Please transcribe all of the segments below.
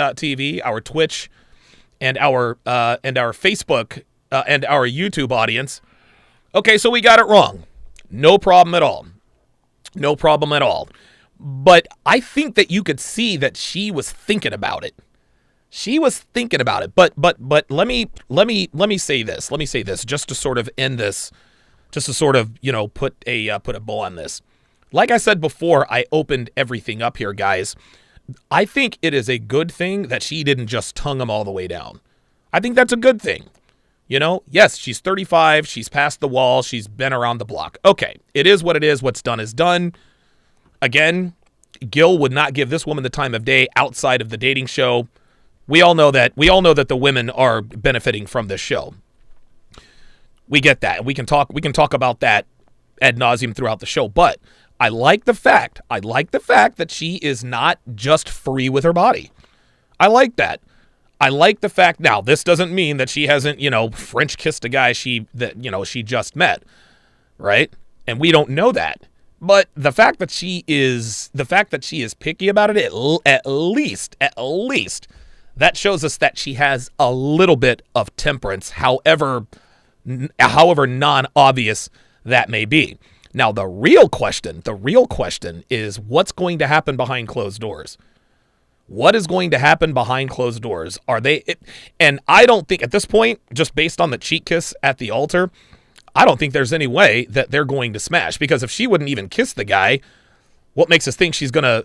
TV, our Twitch, and our Facebook and our YouTube audience. Okay, so we got it wrong. No problem at all. No problem at all. But I think that you could see that she was thinking about it. She was thinking about it. But let me say this. Let me say this just to sort of end this, just to sort of, put a bow on this. Like I said before, I opened everything up here, guys. I think it is a good thing that she didn't just tongue him all the way down. I think that's a good thing. Yes, she's 35. She's past the wall. She's been around the block. Okay, it is what it is. What's done is done. Again, Gil would not give this woman the time of day outside of the dating show. We all know that. We all know that the women are benefiting from this show. We get that. We can talk about that ad nauseum throughout the show. But I like the fact that she is not just free with her body. I like that. I like the fact. Now, this doesn't mean that she hasn't, French kissed a guy she just met, right? And we don't know that. But the fact that she is picky about it, at least, that shows us that she has a little bit of temperance, however non-obvious that may be. Now, the real question is what's going to happen behind closed doors. What is going to happen behind closed doors? And I don't think at this point, just based on the cheek kiss at the altar, I don't think there's any way that they're going to smash, because if she wouldn't even kiss the guy, what makes us think she's gonna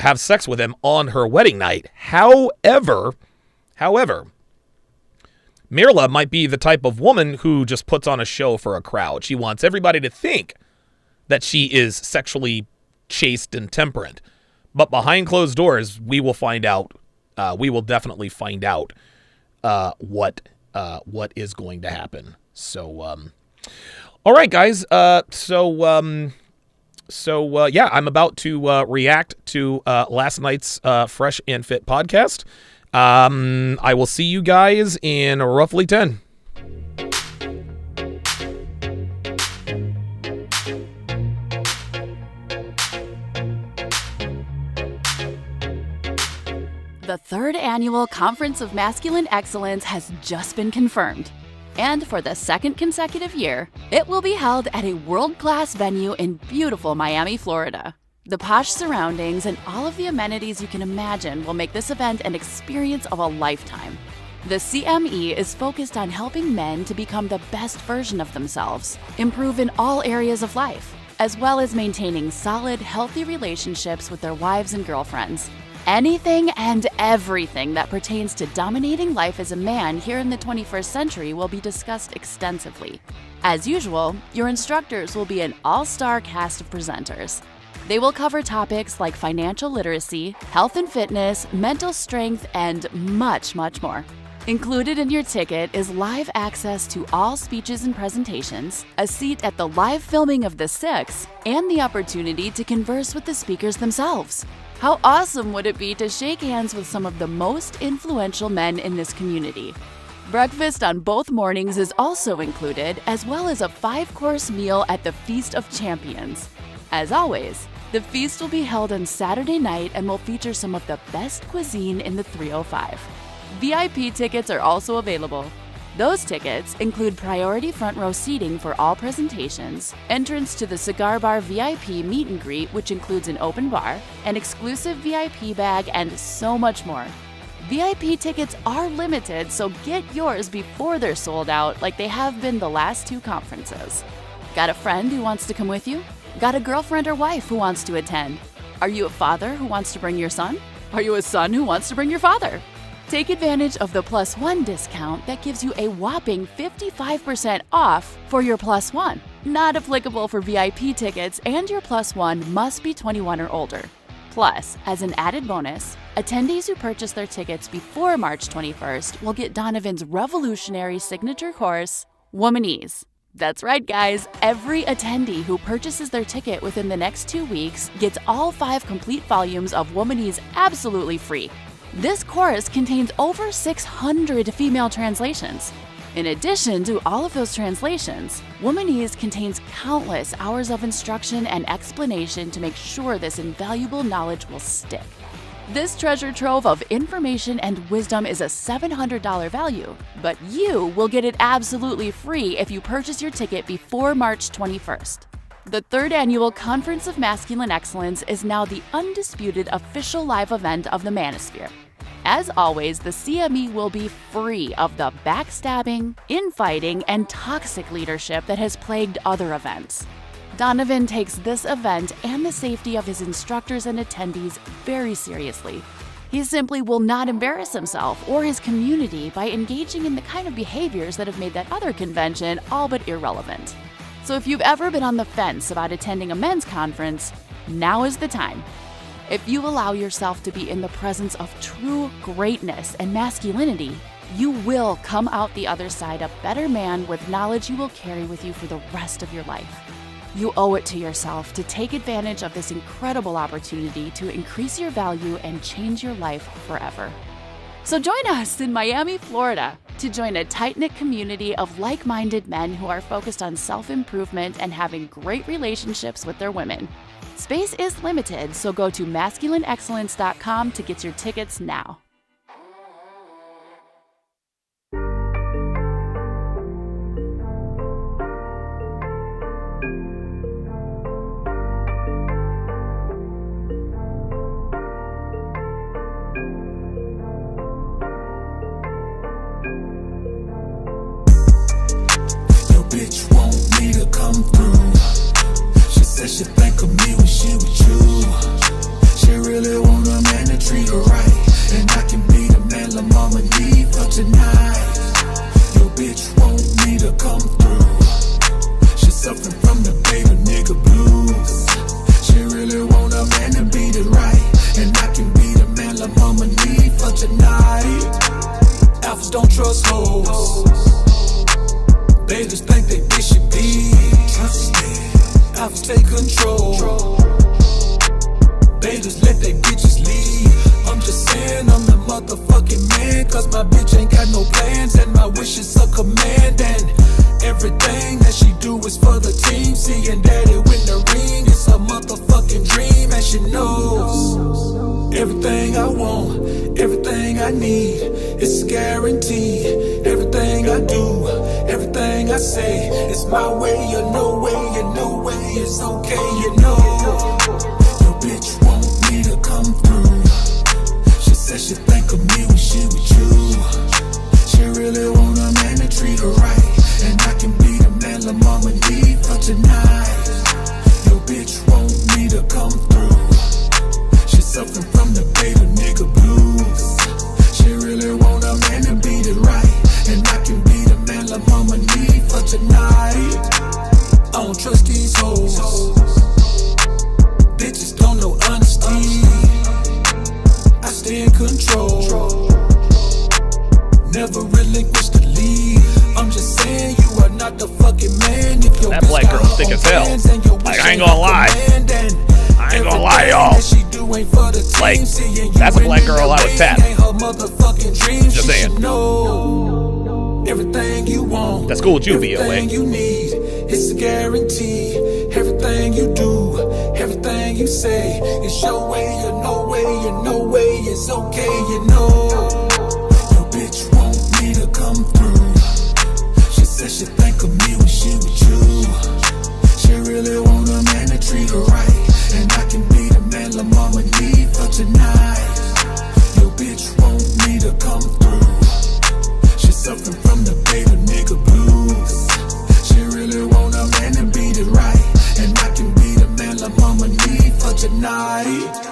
have sex with him on her wedding night? However, Mirla might be the type of woman who just puts on a show for a crowd. She wants everybody to think that she is sexually chaste and temperate. But behind closed doors, we will find out. We will definitely find out what is going to happen. So, all right, guys. So yeah, I'm about to react to last night's Fresh and Fit podcast. I will see you guys in roughly 10. The third annual Conference of Masculine Excellence has just been confirmed. And for the second consecutive year, it will be held at a world-class venue in beautiful Miami, Florida. The posh surroundings and all of the amenities you can imagine will make this event an experience of a lifetime. The CME is focused on helping men to become the best version of themselves, improve in all areas of life, as well as maintaining solid, healthy relationships with their wives and girlfriends. Anything and everything that pertains to dominating life as a man here in the 21st century will be discussed extensively. As usual, your instructors will be an all-star cast of presenters. They will cover topics like financial literacy, health and fitness, mental strength, and much, much more. Included in your ticket is live access to all speeches and presentations, a seat at the live filming of The Six, and the opportunity to converse with the speakers themselves. How awesome would it be to shake hands with some of the most influential men in this community? Breakfast on both mornings is also included, as well as a 5-course meal at the Feast of Champions. As always, the feast will be held on Saturday night and will feature some of the best cuisine in the 305. VIP tickets are also available. Those tickets include priority front row seating for all presentations, entrance to the Cigar Bar VIP meet and greet, which includes an open bar, an exclusive VIP bag, and so much more. VIP tickets are limited, so get yours before they're sold out like they have been the last 2 conferences. Got a friend who wants to come with you? Got a girlfriend or wife who wants to attend? Are you a father who wants to bring your son? Are you a son who wants to bring your father? Take advantage of the +1 discount that gives you a whopping 55% off for your +1. Not applicable for VIP tickets, and your +1 must be 21 or older. Plus, as an added bonus, attendees who purchase their tickets before March 21st will get Donovan's revolutionary signature course, Womanese. That's right, guys. Every attendee who purchases their ticket within the next 2 weeks gets all 5 complete volumes of Womanese absolutely free. This course contains over 600 female translations. In addition to all of those translations, Womanese contains countless hours of instruction and explanation to make sure this invaluable knowledge will stick. This treasure trove of information and wisdom is a $700 value, but you will get it absolutely free if you purchase your ticket before March 21st. The third annual Conference of Masculine Excellence is now the undisputed official live event of the Manosphere. As always, the CME will be free of the backstabbing, infighting, and toxic leadership that has plagued other events. Donovan takes this event and the safety of his instructors and attendees very seriously. He simply will not embarrass himself or his community by engaging in the kind of behaviors that have made that other convention all but irrelevant. So if you've ever been on the fence about attending a men's conference, now is the time. If you allow yourself to be in the presence of true greatness and masculinity, you will come out the other side a better man with knowledge you will carry with you for the rest of your life. You owe it to yourself to take advantage of this incredible opportunity to increase your value and change your life forever. So join us in Miami, Florida, to join a tight-knit community of like-minded men who are focused on self-improvement and having great relationships with their women. Space is limited, so go to masculineexcellence.com to get your tickets now. Bitch want me to come through. She said she think of me when she with you. She really want a man to treat her right, and I can be the man La Mama need for tonight. Your bitch want me to come through. She suffering from the baby nigga blues. She really want a man to beat it right, and I can be the man La Mama need for tonight. Alphas don't trust hoes. They just think they should be trusted. Alphas take control. They just let they bitches lead. I'm just saying I'm the motherfucking man, cause my bitch ain't got no plans, and my wishes a command, and everything that she do is for the team. Seeing daddy win the ring, it's a motherfucking dream, and she knows everything I want, everything I need, it's guaranteed. Everything I do, everything I say, it's my way or no way, and no way is okay, you know. Your bitch want me to come through. She said she think of me when she with you. She really want a man to treat her right, and I can be the man La Mama need for tonight. Your bitch want me to come through. She suffering from the baby nigga blues. She really want a man to beat it right, and I can be the man La Mama need for tonight. I don't trust these hoes. Bitches don't know honesty. I stay in control. Never relinquish the lead. I'm just saying you are not the fucking man. If your That black girl's thick as hell. Like, I ain't gonna lie. I ain't gonna lie, y'all. Like, that's a black girl I would tap. Just saying. Everything you want, that's cool with you, VOA. Everything you need, it's a guarantee. Everything you do, everything you say, it's your way or no way, and no way is okay, you know. Your bitch want me to come through. She said she think of me when she with you. She really want a man to treat her right, and I can be the man La Mama need for tonight. Your bitch want me to come through. She suffering from the baby nigga blues. She really want a man to beat it right, and I can be the man La Mama need for tonight.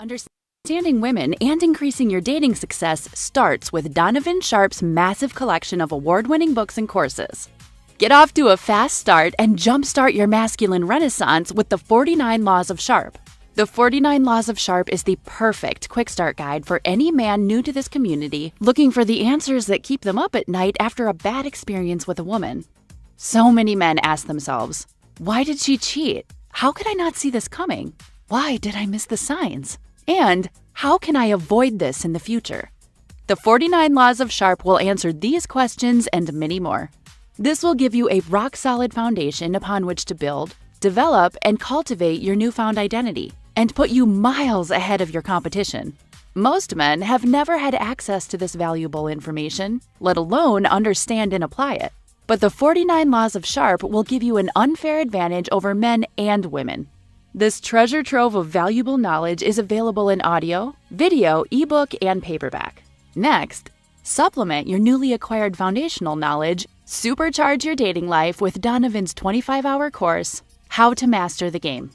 Understanding women and increasing your dating success starts with Donovan Sharpe's massive collection of award-winning books and courses. Get off to a fast start and jumpstart your masculine renaissance with the 49 Laws of Sharpe. The 49 Laws of Sharpe is the perfect quick start guide for any man new to this community looking for the answers that keep them up at night after a bad experience with a woman. So many men ask themselves, why did she cheat? How could I not see this coming? Why did I miss the signs? And how can I avoid this in the future? The 49 Laws of Sharpe will answer these questions and many more. This will give you a rock-solid foundation upon which to build, develop, and cultivate your newfound identity, and put you miles ahead of your competition. Most men have never had access to this valuable information, let alone understand and apply it. But the 49 Laws of Sharpe will give you an unfair advantage over men and women. This treasure trove of valuable knowledge is available in audio, video, ebook, and paperback. Next, supplement your newly acquired foundational knowledge, supercharge your dating life with Donovan's 25-hour course, How to Master the Game.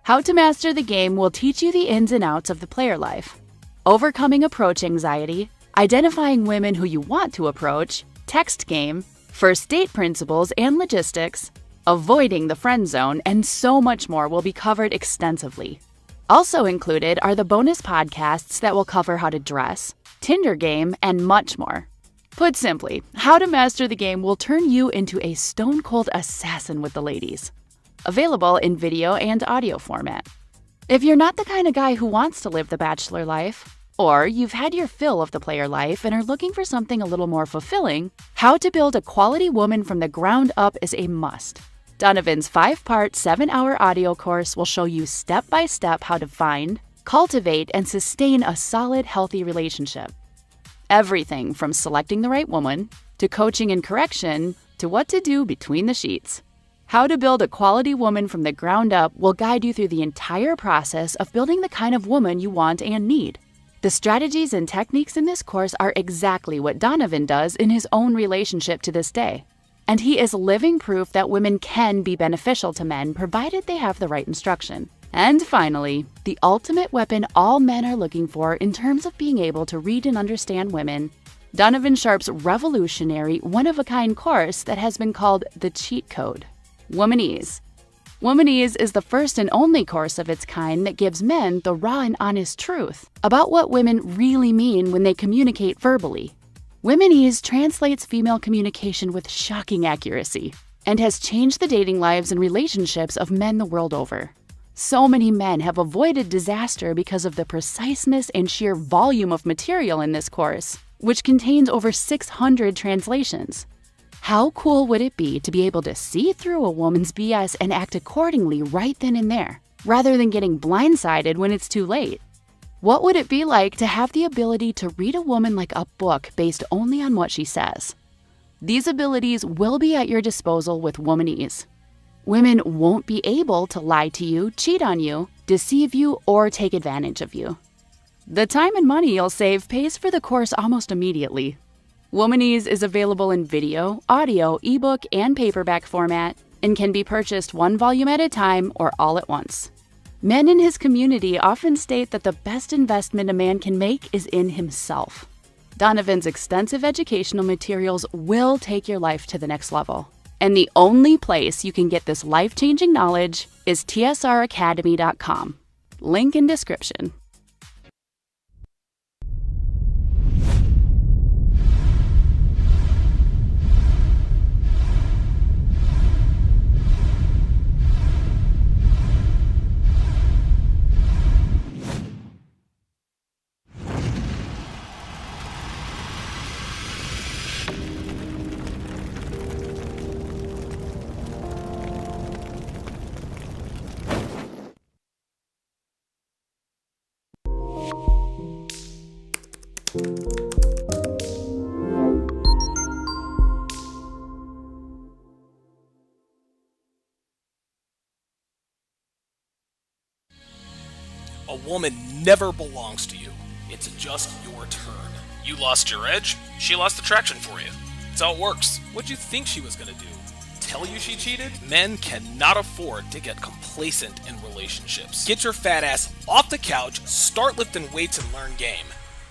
How to Master the Game will teach you the ins and outs of the player life, overcoming approach anxiety, identifying women who you want to approach, text game, first date principles and logistics, avoiding the friend zone, and so much more will be covered extensively. Also included are the bonus podcasts that will cover how to dress, Tinder game, and much more. Put simply, How to Master the Game will turn you into a stone-cold assassin with the ladies. Available in video and audio format. If you're not the kind of guy who wants to live the bachelor life, or you've had your fill of the player life and are looking for something a little more fulfilling, How to Build a Quality Woman from the Ground Up is a must. Donovan's 5-part, 7-hour audio course will show you step-by-step how to find, cultivate, and sustain a solid, healthy relationship. Everything from selecting the right woman, to coaching and correction, to what to do between the sheets. How to Build a Quality Woman from the Ground Up will guide you through the entire process of building the kind of woman you want and need. The strategies and techniques in this course are exactly what Donovan does in his own relationship to this day. And he is living proof that women can be beneficial to men provided they have the right instruction. And finally, the ultimate weapon all men are looking for in terms of being able to read and understand women, Donovan Sharpe's revolutionary, one-of-a-kind course that has been called the cheat code, Womanese. Womanese is the first and only course of its kind that gives men the raw and honest truth about what women really mean when they communicate verbally. Womanese translates female communication with shocking accuracy and has changed the dating lives and relationships of men the world over. So many men have avoided disaster because of the preciseness and sheer volume of material in this course, which contains over 600 translations. How cool would it be to be able to see through a woman's BS and act accordingly right then and there, rather than getting blindsided when it's too late? What would it be like to have the ability to read a woman like a book based only on what she says? These abilities will be at your disposal with Womanese. Women won't be able to lie to you, cheat on you, deceive you, or take advantage of you. The time and money you'll save pays for the course almost immediately. Womanese is available in video, audio, ebook, and paperback format, and can be purchased one volume at a time or all at once. Men in his community often state that the best investment a man can make is in himself. Donovan's extensive educational materials will take your life to the next level. And the only place you can get this life-changing knowledge is tsracademy.com. Link in description. A woman never belongs to you. It's just your turn. You lost your edge, she lost attraction for you. That's how it works. What'd you think she was gonna do? Tell you she cheated? Men cannot afford to get complacent in relationships. Get your fat ass off the couch, start lifting weights, and learn game.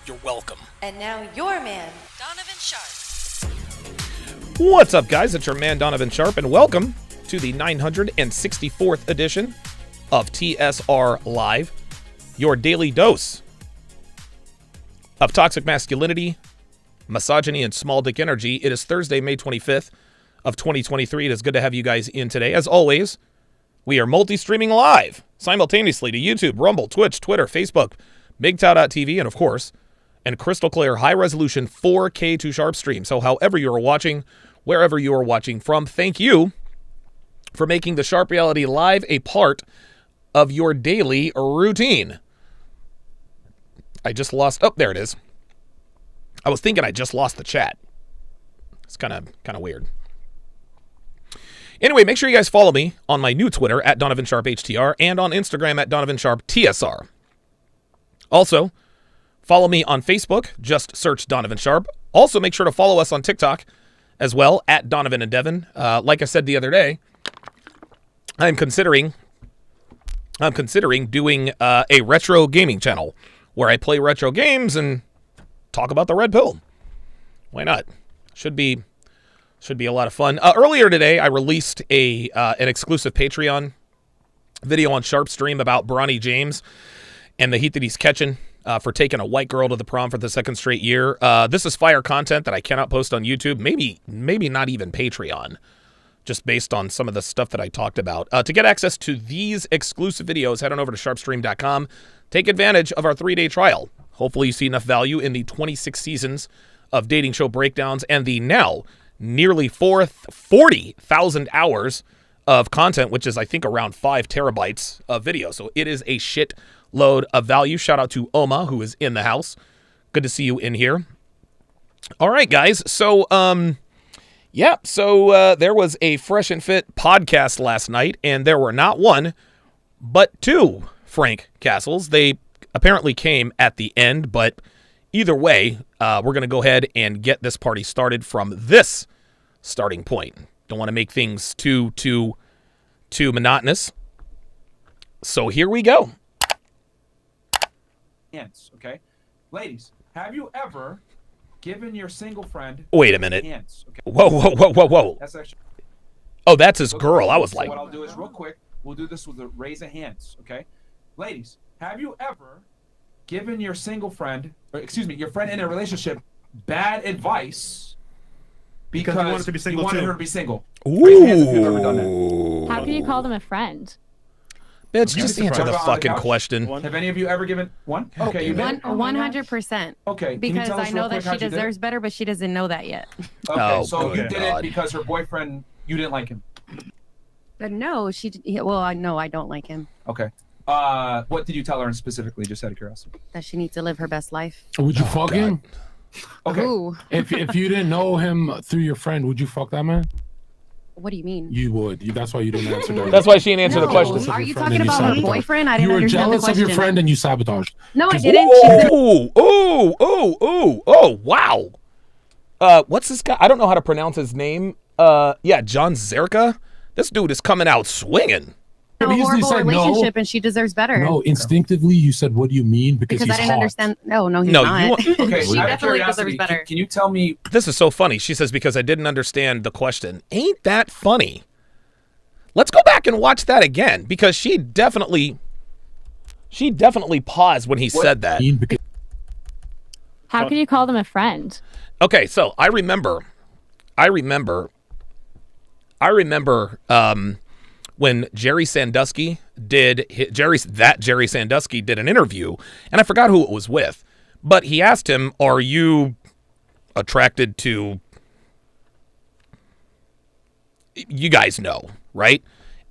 You're welcome. And now your man, Donovan Sharpe. What's up, guys? It's your man, Donovan Sharpe, and welcome to the 964th edition of TSR Live, your daily dose of toxic masculinity, misogyny, and small dick energy. It is Thursday, May 25th of 2023. It is good to have you guys in today. As always, we are multi-streaming live simultaneously to YouTube, Rumble, Twitch, Twitter, Facebook, MGTOW.tv, and of course, and crystal clear high-resolution 4K to Sharpe stream. So however you are watching, wherever you are watching from, thank you for making the Sharpe Reality Live a part of your daily routine. I just lost... Oh, there it is. I was thinking I just lost the chat. It's kind of weird. Anyway, make sure you guys follow me on my new Twitter at Donovan Sharpe HTR and on Instagram at Donovan Sharpe TSR. Also, follow me on Facebook. Just search Donovan Sharpe. Also, make sure to follow us on TikTok as well at Donovan and Devin. Like I said the other day, I'm considering doing a retro gaming channel where I play retro games and talk about the red pill. Why not? Should be a lot of fun. Earlier today, I released an exclusive Patreon video on Sharpe Stream about Bronny James and the heat that he's catching for taking a white girl to the prom for the second straight year. This is fire content that I cannot post on YouTube, maybe not even Patreon, just based on some of the stuff that I talked about. To get access to these exclusive videos, head on over to sharpestream.com. Take advantage of our 3-day trial. Hopefully you see enough value in the 26 seasons of dating show breakdowns and the now nearly 40,000 hours of content, which is, I think, around 5 terabytes of video. So it is a shit load of value. Shout out to Oma, who is in the house. Good to see you in here. All right, guys. So, there was a Fresh and Fit podcast last night, and there were not one, but 2 Frank Castles. They apparently came at the end, but either way, we're going to go ahead and get this party started from this starting point. Don't want to make things too monotonous. So here we go. Hands, okay? Ladies, have you ever given your single friend... Wait a minute. Hands, okay? Whoa. That's actually... Oh, that's his girl. I was so like... what I'll do is real quick, we'll do this with a raise of hands, okay? Ladies, have you ever given your single friend, or excuse me, your friend in a relationship, bad advice because you wanted, to be single you wanted her to be single? Ooh. Raise your hands if you've ever done that. How can you call them a friend? Bitch, just answer the fucking question. Have any of you ever given one? Okay, you did. 100%. Okay, Because I know that she deserves better, but she doesn't know that yet. Okay, Oh, so you good did God. it because her boyfriend, you didn't like him. But no, I know I don't like him. Okay. What did you tell her specifically, just out of curiosity? That she needs to live her best life. Would you fuck him? Okay. Who? If you didn't know him through your friend, would you fuck that man? What do you mean? You would. That's why you didn't answer that. That's why she didn't answer the No. question. Are you Friend talking and about her sabotaged. boyfriend? I You didn't were understand the jealous of question. your friend and you sabotaged. No, I didn't. She said, Oh, wow. What's this guy? I don't know how to pronounce his name. John Zerka. This dude is coming out swinging. a He easily horrible said no. relationship and she deserves better. No, instinctively you said, "What do you mean?" Because Because he's I didn't hot. understand. No, he's No, not. you- Okay, She out of definitely curiosity, deserves better. Can you tell me? This is so funny. She says, because I didn't understand the question. Ain't that funny? Let's go back and watch that again, because she definitely paused when he said that. Because How can you call them a friend? Okay, so I remember when Jerry Sandusky did an interview, and I forgot who it was with, but he asked him, "Are you attracted to?" You guys know, right?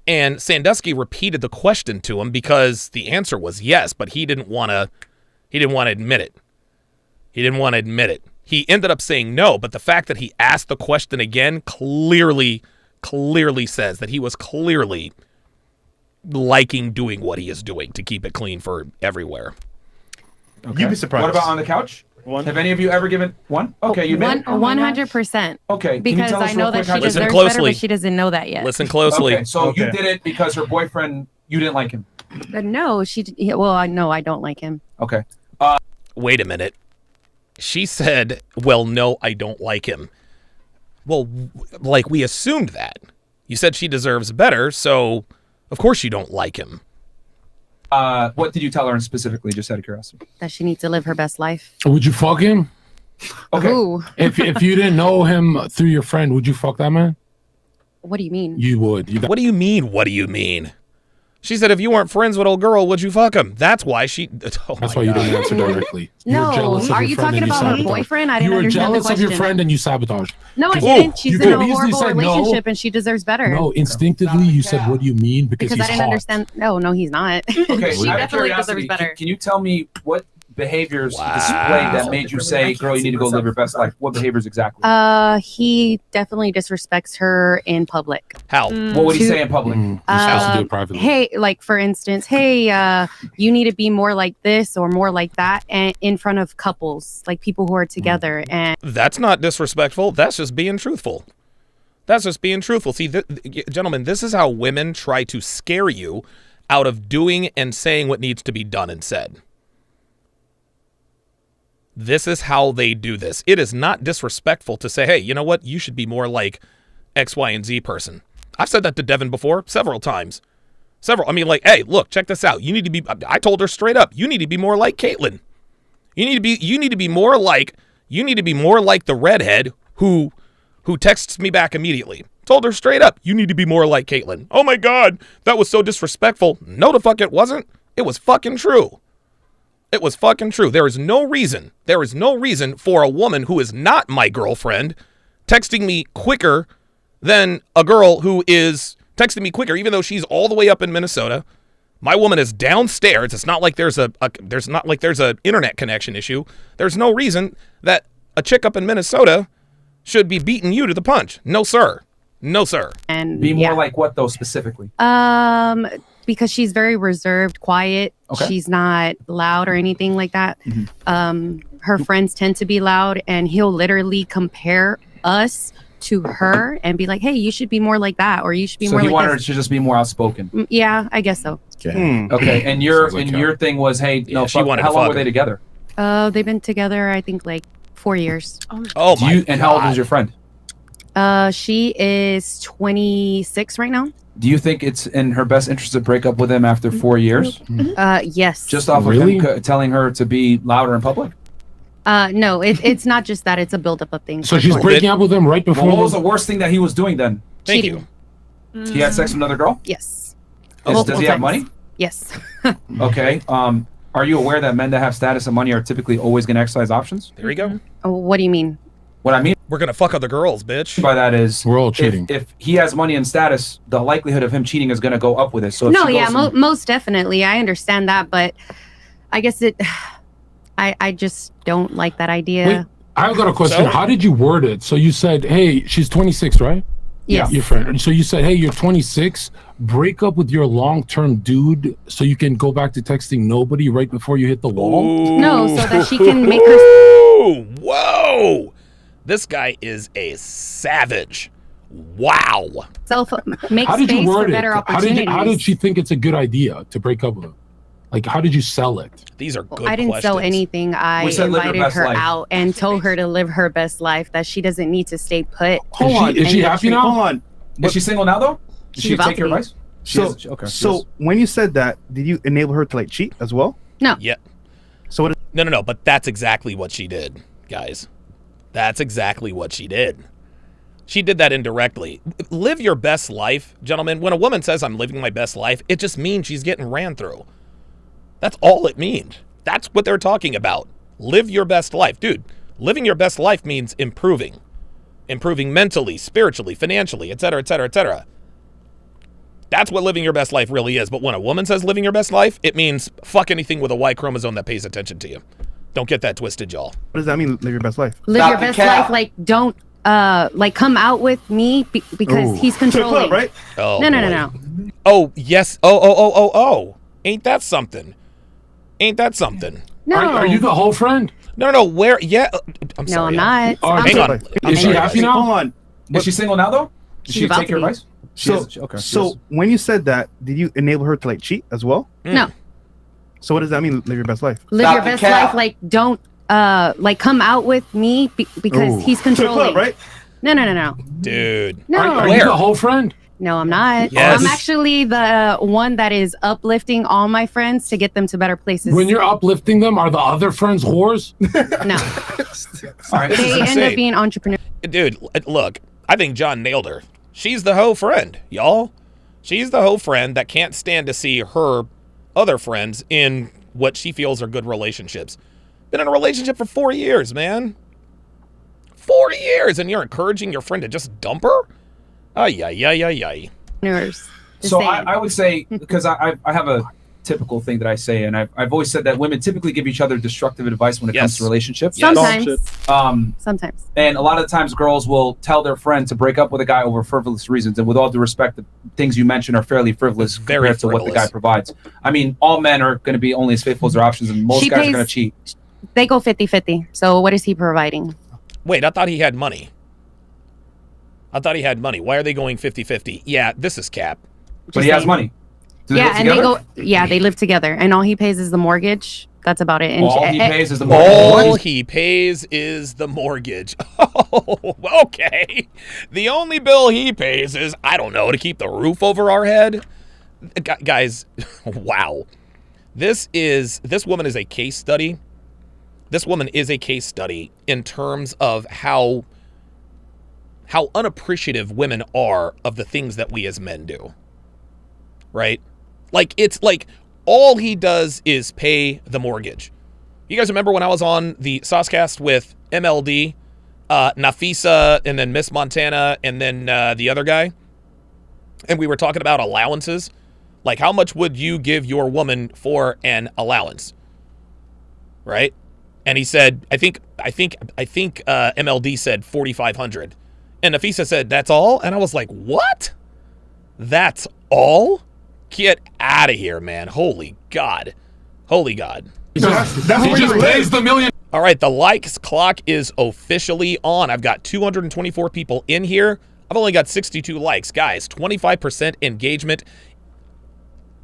And Sandusky repeated the question to him because the answer was yes, but he didn't want to admit it. He didn't want to admit it. He ended up saying no, but the fact that he asked the question again clearly says that he was clearly liking doing what he is doing, to keep it clean for everywhere. Okay. You'd be surprised. What about on the couch? One. Have any of you ever given one? Okay, you made it? 100%. Okay, can you Because tell us I know real that quick she how you Listen did deserves it? closely. better, but she doesn't know that yet. Listen closely. Okay, so you Okay. did it because her boyfriend, you didn't like him. But no, I know I don't like him. Okay. Wait a minute. She said, well, no, I don't like him. Well, like, we assumed that. You said she deserves better, so of course you don't like him. What did you tell her specifically, just out of curiosity? That she needs to live her best life. would you fuck him? Okay. Who? If you didn't know him through your friend, would you fuck that man? What do you mean? You would. What do you mean? What do you mean? She said, if you weren't friends with old girl, would you fuck him? That's why she. Oh That's my why you God. didn't answer directly. You were No, jealous of are your you friend talking and you about her sabotaged. boyfriend? I You didn't were understand the jealous of your question. friend and you sabotaged. No, I Ooh, didn't. She's you in could a have easily horrible said no. relationship and she deserves better. No, instinctively you said, what do you mean? Because because he's I didn't hot. understand. No, he's not. Okay, she out of definitely curiosity, deserves better. can you tell me what behaviors Wow. he displayed that made you say, girl, you need to go live your best life? What behaviors exactly? He definitely disrespects her in public. How? What would he to- say in public? You're supposed to do it privately. Hey, like for instance, hey, you need to be more like this or more like that, and in front of couples, like people who are together. And That's not disrespectful. That's just being truthful. That's just being truthful. See, gentlemen, this is how women try to scare you out of doing and saying what needs to be done and said. This is how they do this. It is not disrespectful to say, hey, you know what? You should be more like X, Y, and Z person. I've said that to Devin before several times. I mean, like, hey, look, check this out. You need to be, I told her straight up, you need to be more like Caitlyn. You need to be more like the redhead who texts me back immediately. Told her straight up, you need to be more like Caitlyn. Oh my God, that was so disrespectful. No, the fuck it wasn't. It was fucking true. It was fucking true. There is no reason for a woman who is not my girlfriend texting me quicker than a girl who is texting me quicker, even though she's all the way up in Minnesota. My woman is downstairs. It's not like there's a internet connection issue. There's no reason that a chick up in Minnesota should be beating you to the punch. No, sir. No, sir. and Be more yeah. like what, though, specifically? Because she's very reserved, quiet. Okay. She's not loud or anything like that. Her friends tend to be loud, and he'll literally compare us to her and be like, hey, you should be more like that, or you should be So more he like wanted her this. to just be more outspoken. Yeah, I guess so. Okay, and your Sounds like your thing was, hey, Yeah, no, she fuck, wanted how to long fuck were they him. together? They've been together, I think, like 4 years. Oh my God. And how old is your friend? She is 26 right now. Do you think it's in her best interest to break up with him after 4 years? Yes. Just off Really? of him telling her to be louder in public? No, it's not just that. It's a buildup of things. So for she's sure. breaking up with him right Well, before. what was the worst thing that he was doing then? Thank cheating. you. He had sex with another girl? Yes. Does Multiple he have times. money? Yes. Okay. Are you aware that men that have status and money are typically always going to exercise options? There you go. What do you mean? What I mean We're gonna fuck other girls, bitch. by that is We're all cheating. If he has money and status, the likelihood of him cheating is going to go up with it. So if No, she yeah, goes and- most definitely. I understand that, but I guess I just don't like that idea. Wait, I've got a question. So? How did you word it? So you said, hey, she's 26, right? Yes. Your friend. So you said, hey, you're 26. Break up with your long-term dude so you can go back to texting nobody right before you hit the wall? No, so that she can make her. Whoa! Whoa! This guy is a savage. Wow. Make How did you space for word it? better How opportunities. did she think it's a good idea to break up with him? Like, how did you sell it? These are good I didn't sell questions. anything. I We said live your invited best her life. out and told her to live her best life, that she doesn't need to stay put. Hold on. Is she happy now? Hold on. Is she single now though? Did She's she about take to your be. advice? She So, is- okay. so when you said that, did you enable her to like cheat as well? No. Yeah. So what? No. But that's exactly what she did, guys. That's exactly what she did. She did that indirectly. Live your best life, gentlemen. When a woman says I'm living my best life, it just means she's getting ran through. That's all it means. That's what they're talking about. Live your best life. Dude, living your best life means improving. Improving mentally, spiritually, financially, etc., etc., etc. That's what living your best life really is. But when a woman says living your best life, it means fuck anything with a Y chromosome that pays attention to you. Don't get that twisted, y'all. What does that mean? Live your best life. Live Stop your the best cap. life. Like, don't like come out with me because Ooh. he's To the controlling. club, right? Oh, No. boy. Oh, yes. Oh. Ain't that something? Ain't that something? No. Are you the whole friend? No. Where? Yeah. I'm No, sorry. I'm not. Oh, I'm hang so- on. Is she sorry. happy now? Hold on. Is she single now though? Did She's she about take to your be. advice? She So, is- okay. she so is. when you said that, did you enable her to like cheat as well? No. So what does that mean? Live your best life. Live Stop your the best cap. life. Like, don't like come out with me because Ooh. he's To the controlling. club, right? No. Dude. No. Are you Where? the whole friend? No, I'm not. Yes. I'm actually the one that is uplifting all my friends to get them to better places. When you're uplifting them, are the other friends whores? No, All right. they end insane. up being entrepreneurs. Dude, look, I think John nailed her. She's the hoe friend, y'all. She's the hoe friend that can't stand to see her other friends in what she feels are good relationships. Been in a relationship for 4 years, man. 4 years, and you're encouraging your friend to just dump her? Ay, ay, ay, ay, ay. So I would say, because I have a typical thing that I say, and I've always said that women typically give each other destructive advice when it comes to relationships. Sometimes. Sometimes. And a lot of the times girls will tell their friend to break up with a guy over frivolous reasons. And with all due respect, the things you mentioned are fairly frivolous compared to what the guy provides. I mean, all men are going to be only as faithful as their options, and most guys are going to cheat. They go 50-50. So what is he providing? Wait, I thought he had money. Why are they going 50-50? Yeah, this is cap. But he has money. Yeah, and they live together, and all he pays is the mortgage. That's about it. And all he pays is the mortgage. All he pays is the mortgage. Oh, okay. The only bill he pays is, I don't know, to keep the roof over our head. Guys, wow. This woman is a case study. This woman is a case study in terms of how unappreciative women are of the things that we as men do. Right? Like, it's like all he does is pay the mortgage. You guys remember when I was on the Saucecast with MLD, Nafisa, and then Miss Montana, and then the other guy? And we were talking about allowances. Like, how much would you give your woman for an allowance? Right? And he said, I think MLD said $4,500. And Nafisa said, that's all? And I was like, what? That's all? Get out of here, man. Holy God. Holy God. That's what just raised the million. All right, the likes clock is officially on. I've got 224 people in here. I've only got 62 likes. Guys, 25% engagement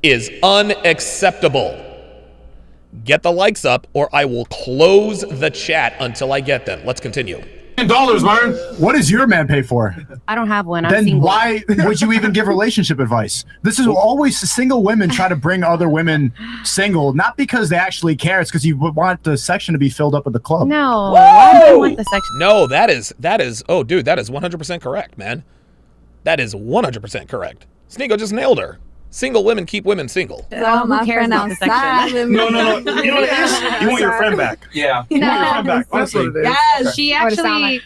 is unacceptable. Get the likes up or I will close the chat until I get them. Let's continue. $10, Myron. What does your man pay for? I don't have one. I'm then single. Why would you even give relationship advice? This is always single women try to bring other women single, not because they actually care. It's because you want the section to be filled up with the club. No, why do you want the section? No, that is. Oh, dude, that is 100% correct, man. That is 100% correct. Sneeko just nailed her. Single women keep women single. Oh, who cares about the section? No. You know what it is? You want your friend back. Yeah. You want your friend back. Honestly. Yes, she actually.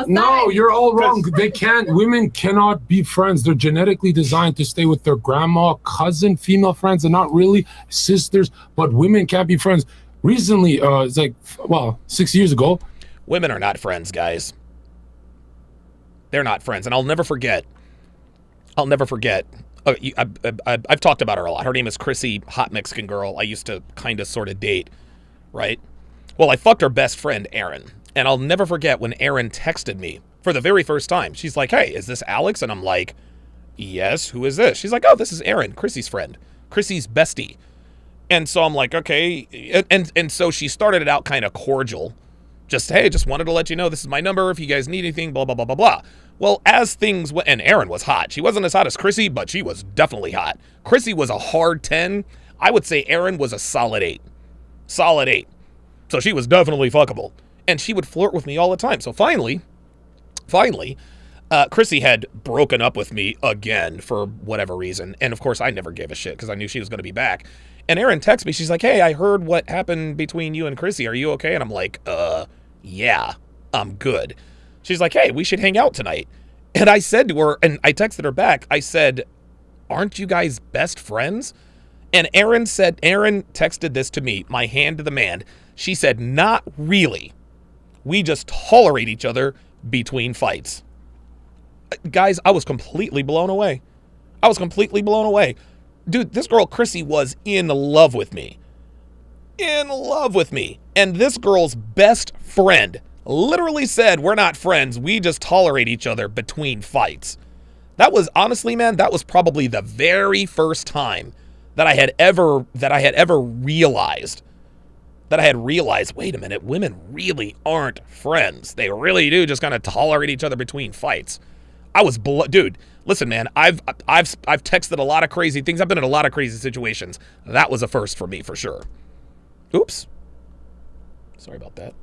No, you're all wrong. They can't. Women cannot be friends. They're genetically designed to stay with their grandma, cousin, female friends, and not really sisters. But women can't be friends. Recently, it's like 6 years ago. Women are not friends, guys. They're not friends, and I'll never forget. I've talked about her a lot. Her name is Chrissy, hot Mexican girl I used to kind of sort of date, right? Well, I fucked her best friend, Erin. And I'll never forget when Erin texted me for the very first time. She's like, hey, is this Alex? And I'm like, yes, who is this? She's like, oh, this is Erin, Chrissy's friend, Chrissy's bestie. And so I'm like, okay. And so she started it out kind of cordial. Just, hey, just wanted to let you know this is my number if you guys need anything, blah, blah, blah, blah, blah. Well, as things went, and Erin was hot. She wasn't as hot as Chrissy, but she was definitely hot. Chrissy was a hard 10. I would say Erin was a solid 8. Solid 8. So she was definitely fuckable. And she would flirt with me all the time. So finally, Chrissy had broken up with me again for whatever reason. And of course, I never gave a shit because I knew she was going to be back. And Erin texts me. She's like, hey, I heard what happened between you and Chrissy. Are you okay? And I'm like, yeah, I'm good. She's like, hey, we should hang out tonight. And I said to her, and I texted her back, I said, aren't you guys best friends? And Erin texted this to me, my hand to the man. She said, not really. We just tolerate each other between fights. Guys, I was completely blown away. Dude, this girl, Chrissy, was in love with me. And this girl's best friend literally said, we're not friends. We just tolerate each other between fights. That was, honestly, man, that was probably the very first time that I had ever realized, wait a minute, women really aren't friends. They really do just kind of tolerate each other between fights. I was, dude, listen, man, I've texted a lot of crazy things. I've been in a lot of crazy situations. That was a first for me, for sure. Oops. Sorry about that.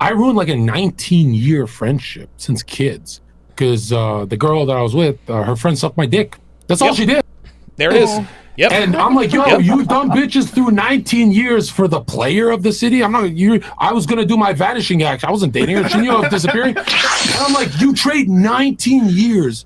I ruined like a 19-year friendship since kids. because the girl that I was with, her friend sucked my dick. That's all she did. There it is. Yep. And I'm like, yo, Yep. you dumb bitches through 19 years for the player of the city. I was gonna do my vanishing act. I wasn't dating her. She knew I was disappearing. And I'm like, you trade 19 years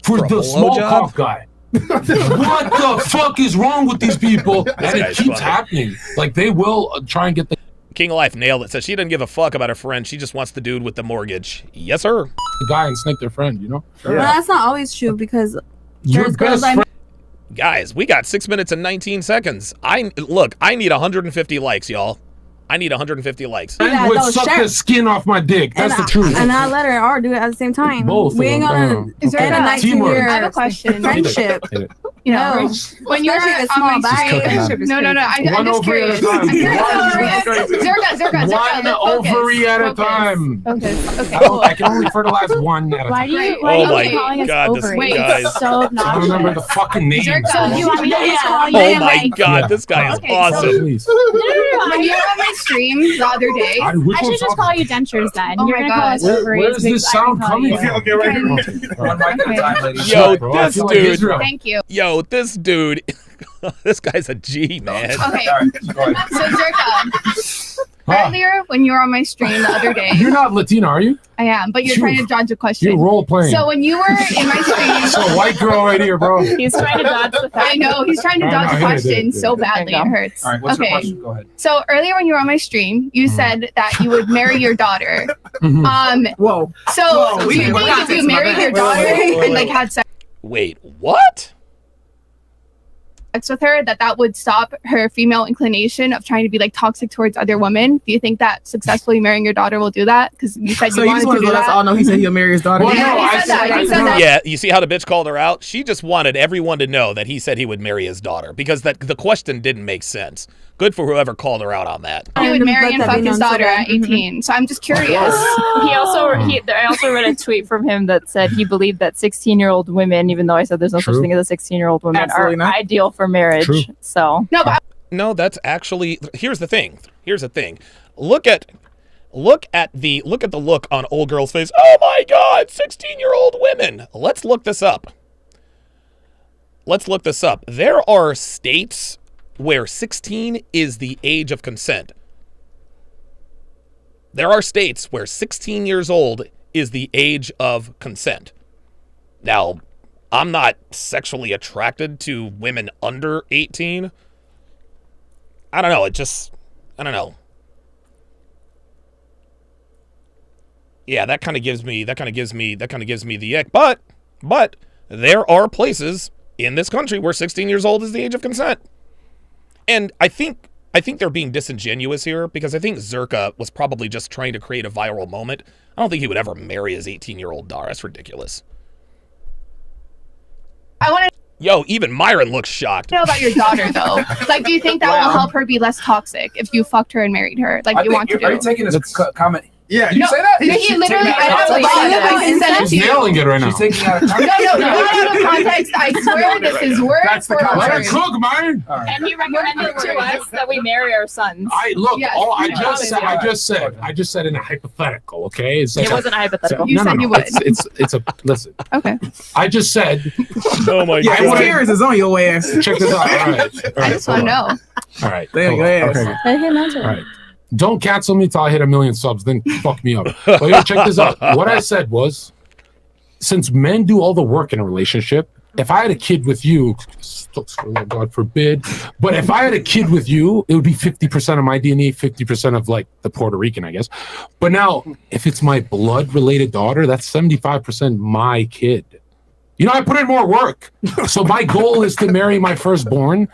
for the small cock guy. What the fuck is wrong with these people? And it keeps happening. Like, they will try and get the King of Life nailed it. Says she doesn't give a fuck about her friend. She just wants the dude with the mortgage. Yes, sir. guy and snake their friend, you know? Well, that's not always true because Your there's girls best I Guys, we got 6 minutes and 19 seconds. I need 150 likes, y'all. I need 150 likes. I would suck the skin off my dick. That's the truth. And I let her or do it at the same time. Both We of ain't them. gonna spend a 19-year I have a question. friendship. You know, No. when you're Especially a on small my bag. stream, no, I'm One just ovary at curious. a time. Zerka, One ovary at a time. Okay. I can only fertilize one at a time. Why do you? Oh Why are you my calling us God, this ovaries? guy is- So obnoxious. I don't remember the fucking name. So you want me to just call you? Oh my God, this guy is Okay, so- awesome. Please. When you were on my stream the other day, I should just call you dentures then. Oh You're my gonna call us God. ovaries. Where's this because I can sound call coming you. from? Okay, right here. One mic at a time, ladies. Yo, Bro, I this feel like dude. Israel. thank you. Yo, this dude. This guy's a G, man. Okay, All right, go ahead. so Zerka, earlier when you were on my stream the other day, You're not Latina, are you? I am, but you're You- trying to dodge a question. You're role playing. So when you were in my stream, It's a white girl right here, bro. He's trying to dodge the fact. I know he's trying to No, dodge no, a I hear question it. so badly it hurts. All right, what's your Okay, question? Go ahead. so earlier when you were on my stream, you said that you would marry your daughter. Mhm. Whoa. So Whoa, do we you need more think if context, you my married bad. your Wait, daughter wait, and like had sex Wait, what? with her, that would stop her female inclination of trying to be like toxic towards other women? Do you think that successfully marrying your daughter will do that? Because you said So you you wanted just to want to do let us that. all know he said he'll marry his daughter? Well, Yeah, no, he I said that. He said no. that. Yeah, you see how the bitch called her out? She just wanted everyone to know that he said he would marry his daughter because the question didn't make sense. Good for whoever called her out on that. He would marry and Let that fuck be his known so daughter bad. at 18. So I'm just curious. I also read a tweet from him that said he believed that 16-year-old women, even though I said there's no such True. thing as a 16-year-old woman, Absolutely are not. ideal for marriage. True. So No, but No, that's actually here's the thing. Look at the look on old girl's face. Oh my God, 16-year-old women. Let's look this up. There are states where 16 is the age of consent. There are states where 16 years old is the age of consent. Now, I'm not sexually attracted to women under 18. I don't know. I don't know. Yeah, that kind of gives me the ick. But there are places in this country where 16 years old is the age of consent. And I think they're being disingenuous here because I think Zerka was probably just trying to create a viral moment. I don't think he would ever marry his 18-year-old daughter. That's ridiculous. I want to Yo, even Myron looks shocked. know about your daughter though. Like, do you think that will help her be less toxic if you fucked her and married her, like you want to Are you do? taking this comment? Yeah, Did you say that? He literally, I She's don't taking know out of he said it He's to you. nailing it right now. She's taking out of No, context. not out of context. I swear this is word That's the for context. Let word. it cook, man. All right. and he recommended to us that we marry our sons. I look. Yes. All I Yeah. just said in a hypothetical. Okay, it's It wasn't a hypothetical. You said you would. It's a listen. Okay. I just said. Oh my Yeah, God. his tears is on your ass. Check this out. All right. I just want to know. All right. There you hold go, on. yes. Okay. Let him answer. All right. Don't cancel me till I hit 1 million subs, then fuck me up. But here, check this out. What I said was, since men do all the work in a relationship, if I had a kid with you, God forbid, but if I had a kid with you, it would be 50% of my DNA, 50% of like the Puerto Rican, I guess. But now, if it's my blood-related daughter, that's 75% my kid. You know, I put in more work. So my goal is to marry my firstborn.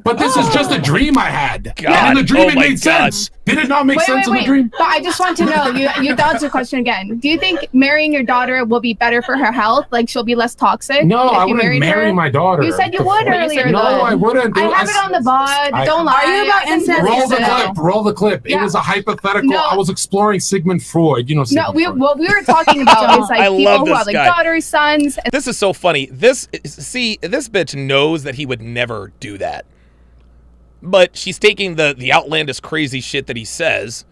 But this is just a dream I had. God. And in the dream, Oh it my made God. sense. Did it not make sense in the Wait. dream? But I just want to know, you dodged the question again. Do you think marrying your daughter will be better for her health? Like she'll be less toxic? No, if I you wouldn't married marry her? my daughter. You said you would earlier. No, though. I wouldn't. I have it on the bod. Don't lie. Are you about incest? Roll the No. clip. Roll the clip. It Yeah. was a hypothetical. No. I was exploring Sigmund Freud. You know No, Sigmund Freud. what we were talking about is like I people love who this have like guy. daughters, sons. And This is so funny. This bitch knows that he would never do that. But she's taking the outlandish crazy shit that he says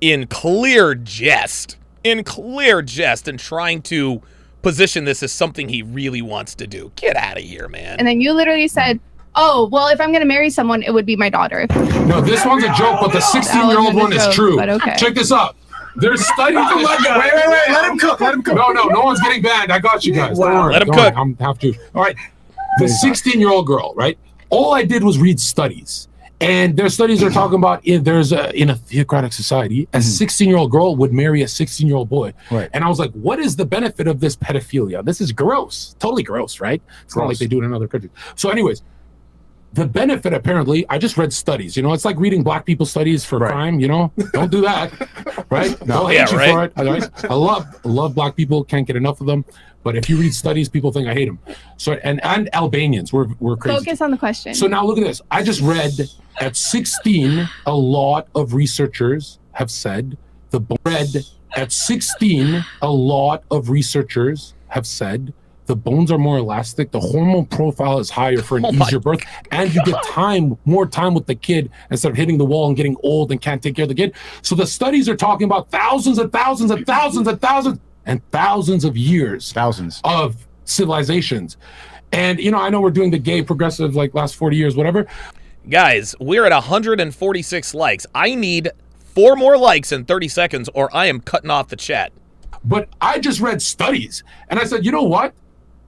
in clear jest and trying to position this as something he really wants to do. Get out of here, man. And then you literally said, "Oh, well, if I'm gonna marry someone, it would be my daughter." No, this one's a joke, but the 16-year-old one is true. But okay. Check this out. There's studies. Oh my God. Wait. Let him cook. No one's getting banned. I got you guys. Wow. Don't worry. Let him Don't cook. worry. I'm have to. All right. The 16-year-old girl, right? All I did was read studies. And their studies are talking about in a theocratic society, a 16-year-old girl would marry a 16-year-old boy. Right. And I was like, what is the benefit of this pedophilia? This is gross. Totally gross, right? It's not like they do it in other countries. So anyways, the benefit, apparently, I just read studies. It's like reading black people studies for crime. Don't do that, right? They'll hate you for it. Right? I love black people. Can't get enough of them. But if you read studies, people think I hate them. So and Albanians, we're crazy. Focus on the question. So now look at this. I just read at 16, a lot of researchers have said the bones are more elastic, the hormone profile is higher for an easier birth, and you get more time with the kid instead of hitting the wall and getting old and can't take care of the kid. So the studies are talking about thousands and thousands and thousands and thousands and thousands of years of civilizations. And I know we're doing the gay progressive like last 40 years, whatever. Guys, we're at 146 likes. I need 4 more likes in 30 seconds or I am cutting off the chat. But I just read studies and I said, you know what?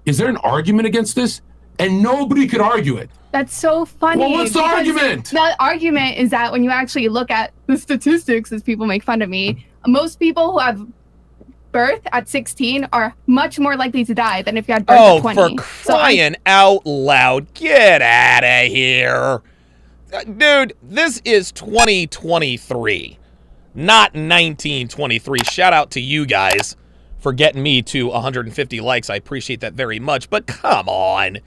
Is there an argument against this? And nobody could argue it. That's so funny. Well, what's the argument? The argument is that when you actually look at the statistics, as people make fun of me, most people who have birth at 16 are much more likely to die than if you had birth at 20. For crying out loud. Get out of here. Dude, this is 2023, not 1923. Shout out to you guys for getting me to 150 likes. I appreciate that very much, but come on.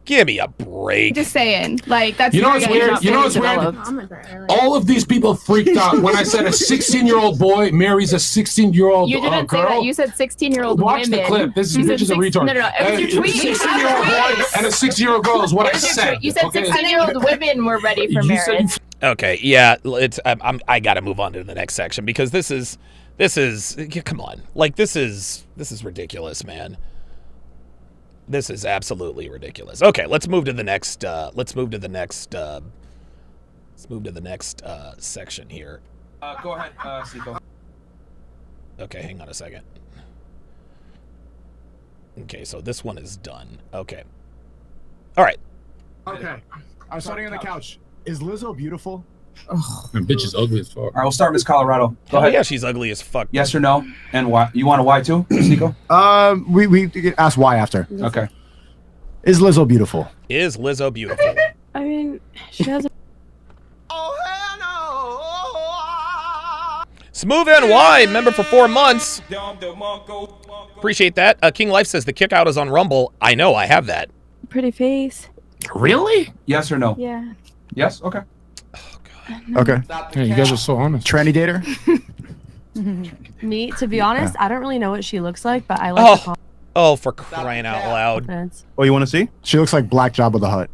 Give me a break. Just saying. Like, that's what's weird? What's weird? All of these people freaked out when I said a 16-year-old boy marries a 16-year-old You didn't girl. say that. You said 16-year-old Watch women. the clip. This bitch is a retard. No. It was your tweet. 16-year-old boy and a 6-year-old girl is what I said. You said 16-year-old women were ready for marriage. Okay, yeah, I got to move on to the next section because this is come on. Like this is ridiculous, man. This is absolutely ridiculous. Okay, let's move to the next section here. Go ahead, Seiko. Okay, hang on a second. Okay, so this one is done. Okay. All right. Okay. I'm starting on the couch. Is Lizzo beautiful? That bitch is ugly as fuck. All right, we'll start Miss Colorado. Go ahead. Yeah, she's ugly as fuck. Yes or no? And why? You want a why too, Seiko? We can ask why after. Okay. Is Lizzo beautiful? Is Lizzo beautiful? I mean, she has a Smooth NY, member for 4 months. Appreciate that. King Life says the kick out is on Rumble. I know, I have that. pretty face. Really? Yes or no? Yeah. Yes? Okay. Okay. Yeah, you guys are so honest. Tranny dater? Me, to be honest, I don't really know what she looks like, but I like the Oh, for crying out loud. confidence. Oh, you want to see? She looks like Black Jabba the Hutt.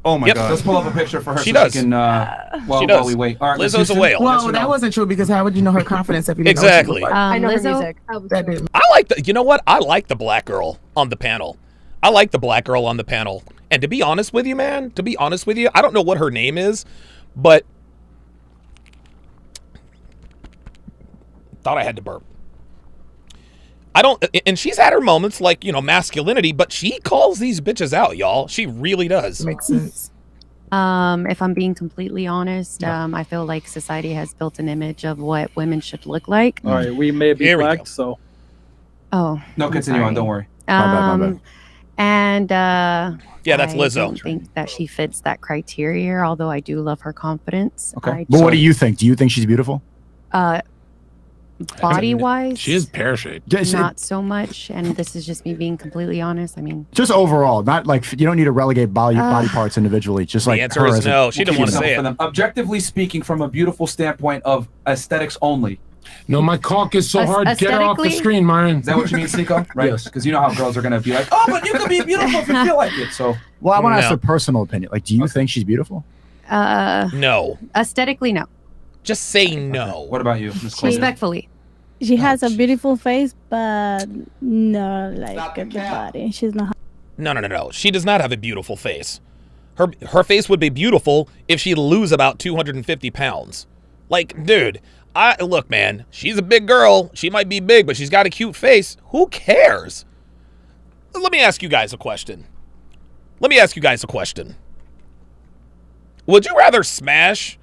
Oh my God. Let's pull up a picture for her. She so does. She can, She does. while we wait. All right, Lizzo's a whale. Well, that wasn't true because how would you know her confidence if you didn't Exactly. know what she looked like? I know Lizzo- her music. That didn't. I like the, you know what? I like the black girl on the panel. I like the black girl on the panel. And to be honest with you, man, I don't know what her name is, but thought I had to burp. I don't, and she's had her moments like, masculinity, but she calls these bitches out, y'all. She really does. Makes sense. If I'm being completely honest, I feel like society has built an image of what women should look like. All right, we may be Here we black, go. so. Oh. No, continue on. Don't worry. My bad. And Yeah, that's I Lizzo. don't think that she fits that criteria, although I do love her confidence. Okay. But what do you think? Do you think she's beautiful? Body wise, She is pear-shaped. not so much. And this is just me being completely honest. I mean, Just overall, not like you don't need to relegate body parts individually. Just like The answer her is as a- no. She didn't want to say For it. them. Objectively speaking, from a beautiful standpoint of aesthetics only. No, my cock is so hard. Get her off the Aesthetically? screen, Myron. Is that what you mean, Seiko? Right? Yes. Because you know how girls are going to be like, oh, but you can be beautiful if you feel like it. So, Well, I want to ask No. a personal opinion. Like, do you think she's beautiful? No. aesthetically, no. Just say no. what about you, Miss Cole? Respectfully. She has a beautiful face, but no, like the body. She's not. No. She does not have a beautiful face. Her face would be beautiful if she'd lose about 250 pounds. Like, dude, look, man, she's a big girl. She might be big, but she's got a cute face. Who cares? Let me ask you guys a question. Would you rather smash?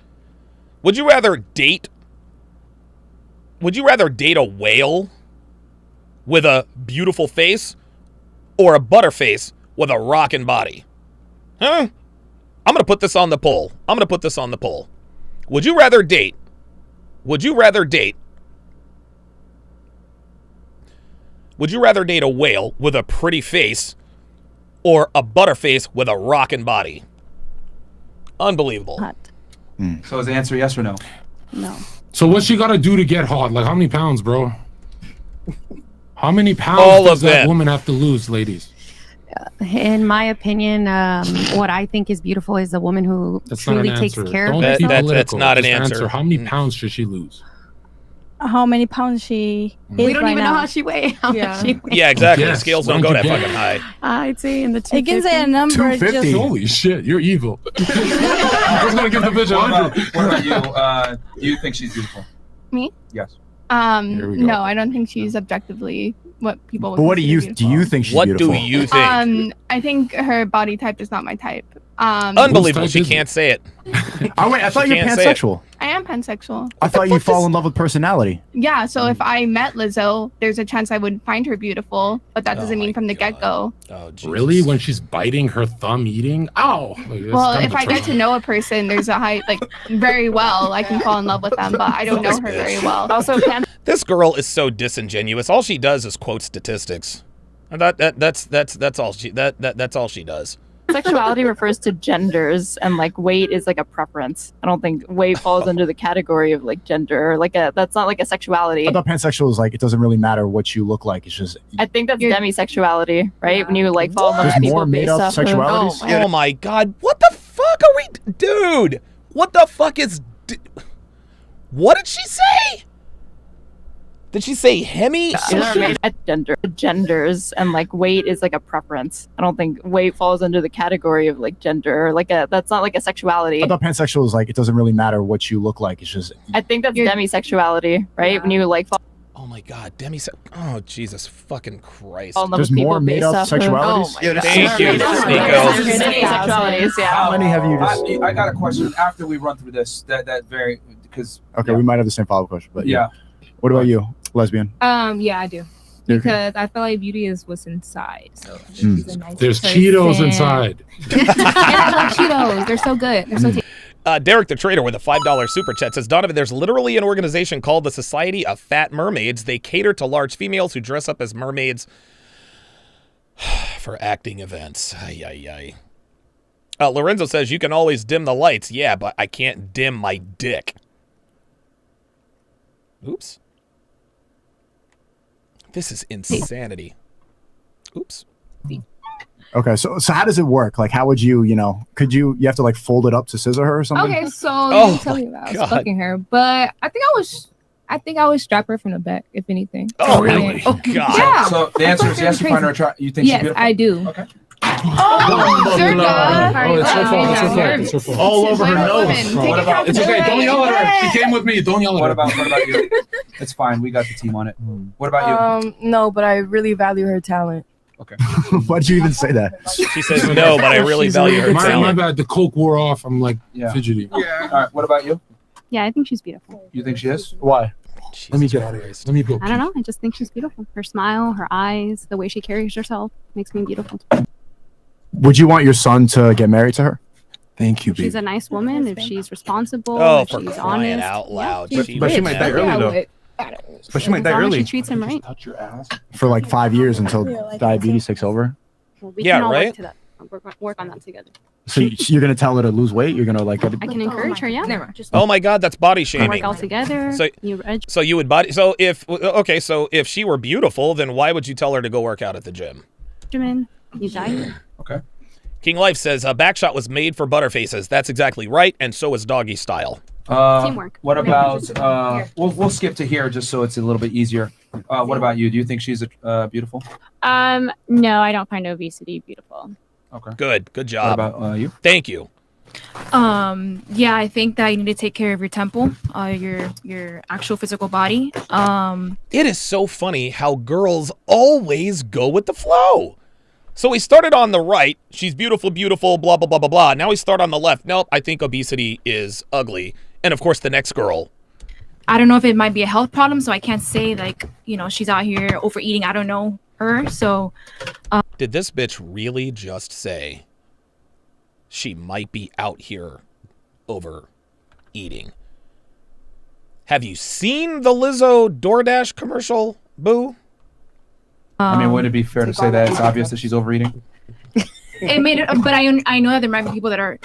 Would you rather date a whale with a beautiful face or a butterface with a rockin' body? Huh? I'm going to put this on the poll. Would you rather date a whale with a pretty face or a butterface with a rockin' body? Unbelievable. So is the answer yes or no? No. So what's she got to do to get hot? Like how many pounds, bro? How many pounds All does of that them. woman have to lose, ladies? In my opinion, what I think is beautiful is a woman who That's not an truly takes answer. care Don't of be herself. political. That's not an Just answer. How many pounds should she lose? How many pounds she is We don't right even now. know how she weighs. How much she weighs. Yeah, exactly. Yes. The scales What don't go did that you fucking get? high. I'd say in the I can say a number. 250. Just, Holy shit, you're evil. I was gonna give the bitch 100. What about you? Do you think she's beautiful? Me? Yes. Here we go. No, I don't think she's objectively what people would But what do consider you beautiful. think she's What beautiful? do you think? I think her body type is not my type. Unbelievable. Whose She type is can't say it. Oh wait, I thought She you were can't say it. pansexual. I am pansexual. I thought you fall in love with personality. Yeah, so if I met Lizzo, there's a chance I would find her beautiful, but that doesn't mean from the get-go. Oh, Jesus. Really? When she's biting her thumb eating? Ow! Like, that's Well, kind if of a I get turn to know a person, there's a high, like, very well, I can fall in love with them, but I don't know her very well. Also, This girl is so disingenuous. All she does is quote statistics. And that's all she does. sexuality refers to genders, and like weight is like a preference. I don't think weight falls under the category of like gender. That's not like a sexuality. I thought pansexual is like it doesn't really matter what you look like. It's just I think that's demisexuality, right? When you like fall in love There's with people more made based up off of- sexualities? Oh my God. What the fuck are we... Dude, what the fuck is... What did she say? Did she say hemi? Genders, and like weight is like a preference. I don't think weight falls under the category of like gender. That's not like a sexuality. I thought pansexual is like it doesn't really matter what you look like. It's just I think that's demisexuality, right? When you like fall Oh my God, Oh, Jesus fucking Christ. in love There's with people more made based up off of- sexualities? Oh my Thank you, Nico. Demisexualities, yeah. How many have you just? I got a question after we run through this. Because Okay, we might have the same follow-up question, but yeah. What about you, lesbian? Yeah, I do. Okay. Because I feel like beauty is what's inside. So Mm. she's a nice There's person. Cheetos inside. And I love Cheetos. They're so good. They're so tasty. Derek the Trader with a $5 super chat says, Donovan, there's literally an organization called the Society of Fat Mermaids. They cater to large females who dress up as mermaids for acting events. Ay, ay, ay. Lorenzo says, you can always dim the lights. Yeah, but I can't dim my dick. Oops. This is insanity. Oops. Okay, so how does it work? Like, how would you could you have to like fold it up to scissor her or something? Okay, so Oh you can tell me my that I was God. fucking her, but I think I would strap her from the back, if anything. Oh, And- really? God. Yeah. So the answer is yes. You find her attractive. You think she's Yes, beautiful? I do. Okay. Oh, sure does. Oh, it's her fault. It's her fault. It's her fault. All over her Women, nose. take What about- It's okay. Don't yell at her. She came with me. Don't yell at What her. about you? It's fine. We got the team on it. What about you? No, but I really value her talent. Okay. Why'd you even say that? She says no, but I really value her My talent. bad. The coke wore off. I'm like Yeah. fidgety. All right. What about you? Yeah, I think she's beautiful. You think she is? Why? Let me get out of here. Let me go. I don't know. I just think she's beautiful. Her smile, her eyes, the way she carries herself makes me beautiful. Would you want your son to get married to her? Thank you, She's baby. a nice woman. If she's responsible, Oh, if for she's crying honest. out loud. Yeah, But she might die early though. But she might die as long as early. she treats him right. For like 5 years until diabetes takes over. Well, we Yeah, can all right? work, to that. Work on that together. So you're gonna tell her to lose weight? You're gonna like? I can encourage her. Yeah. Just Oh my God, that's body work shaming. all together. So- you So you would body. So if she were beautiful, then why would you tell her to go work out at the gym? regimen, you diet. King Life says Backshot was made for butterfaces. That's exactly right, and so is Doggy Style. Teamwork. What about we'll skip to here just so it's a little bit easier. What about you? Do you think she's beautiful? No, I don't find obesity beautiful. Okay. Good job. What about you? Thank you. Yeah, I think that you need to take care of your temple, your actual physical body. It is so funny how girls always go with the flow. So we started on the right. She's beautiful, beautiful, blah, blah, blah, blah, blah. Now we start on the left. Nope, I think obesity is ugly. And of course, the next girl. I don't know if it might be a health problem, so I can't say like, she's out here overeating. I don't know her, so. Did this bitch really just say she might be out here overeating? Have you seen the Lizzo DoorDash commercial, boo? I mean, would it be fair to say that it's obvious that she's overeating? It made it, but I know that there might be people that are,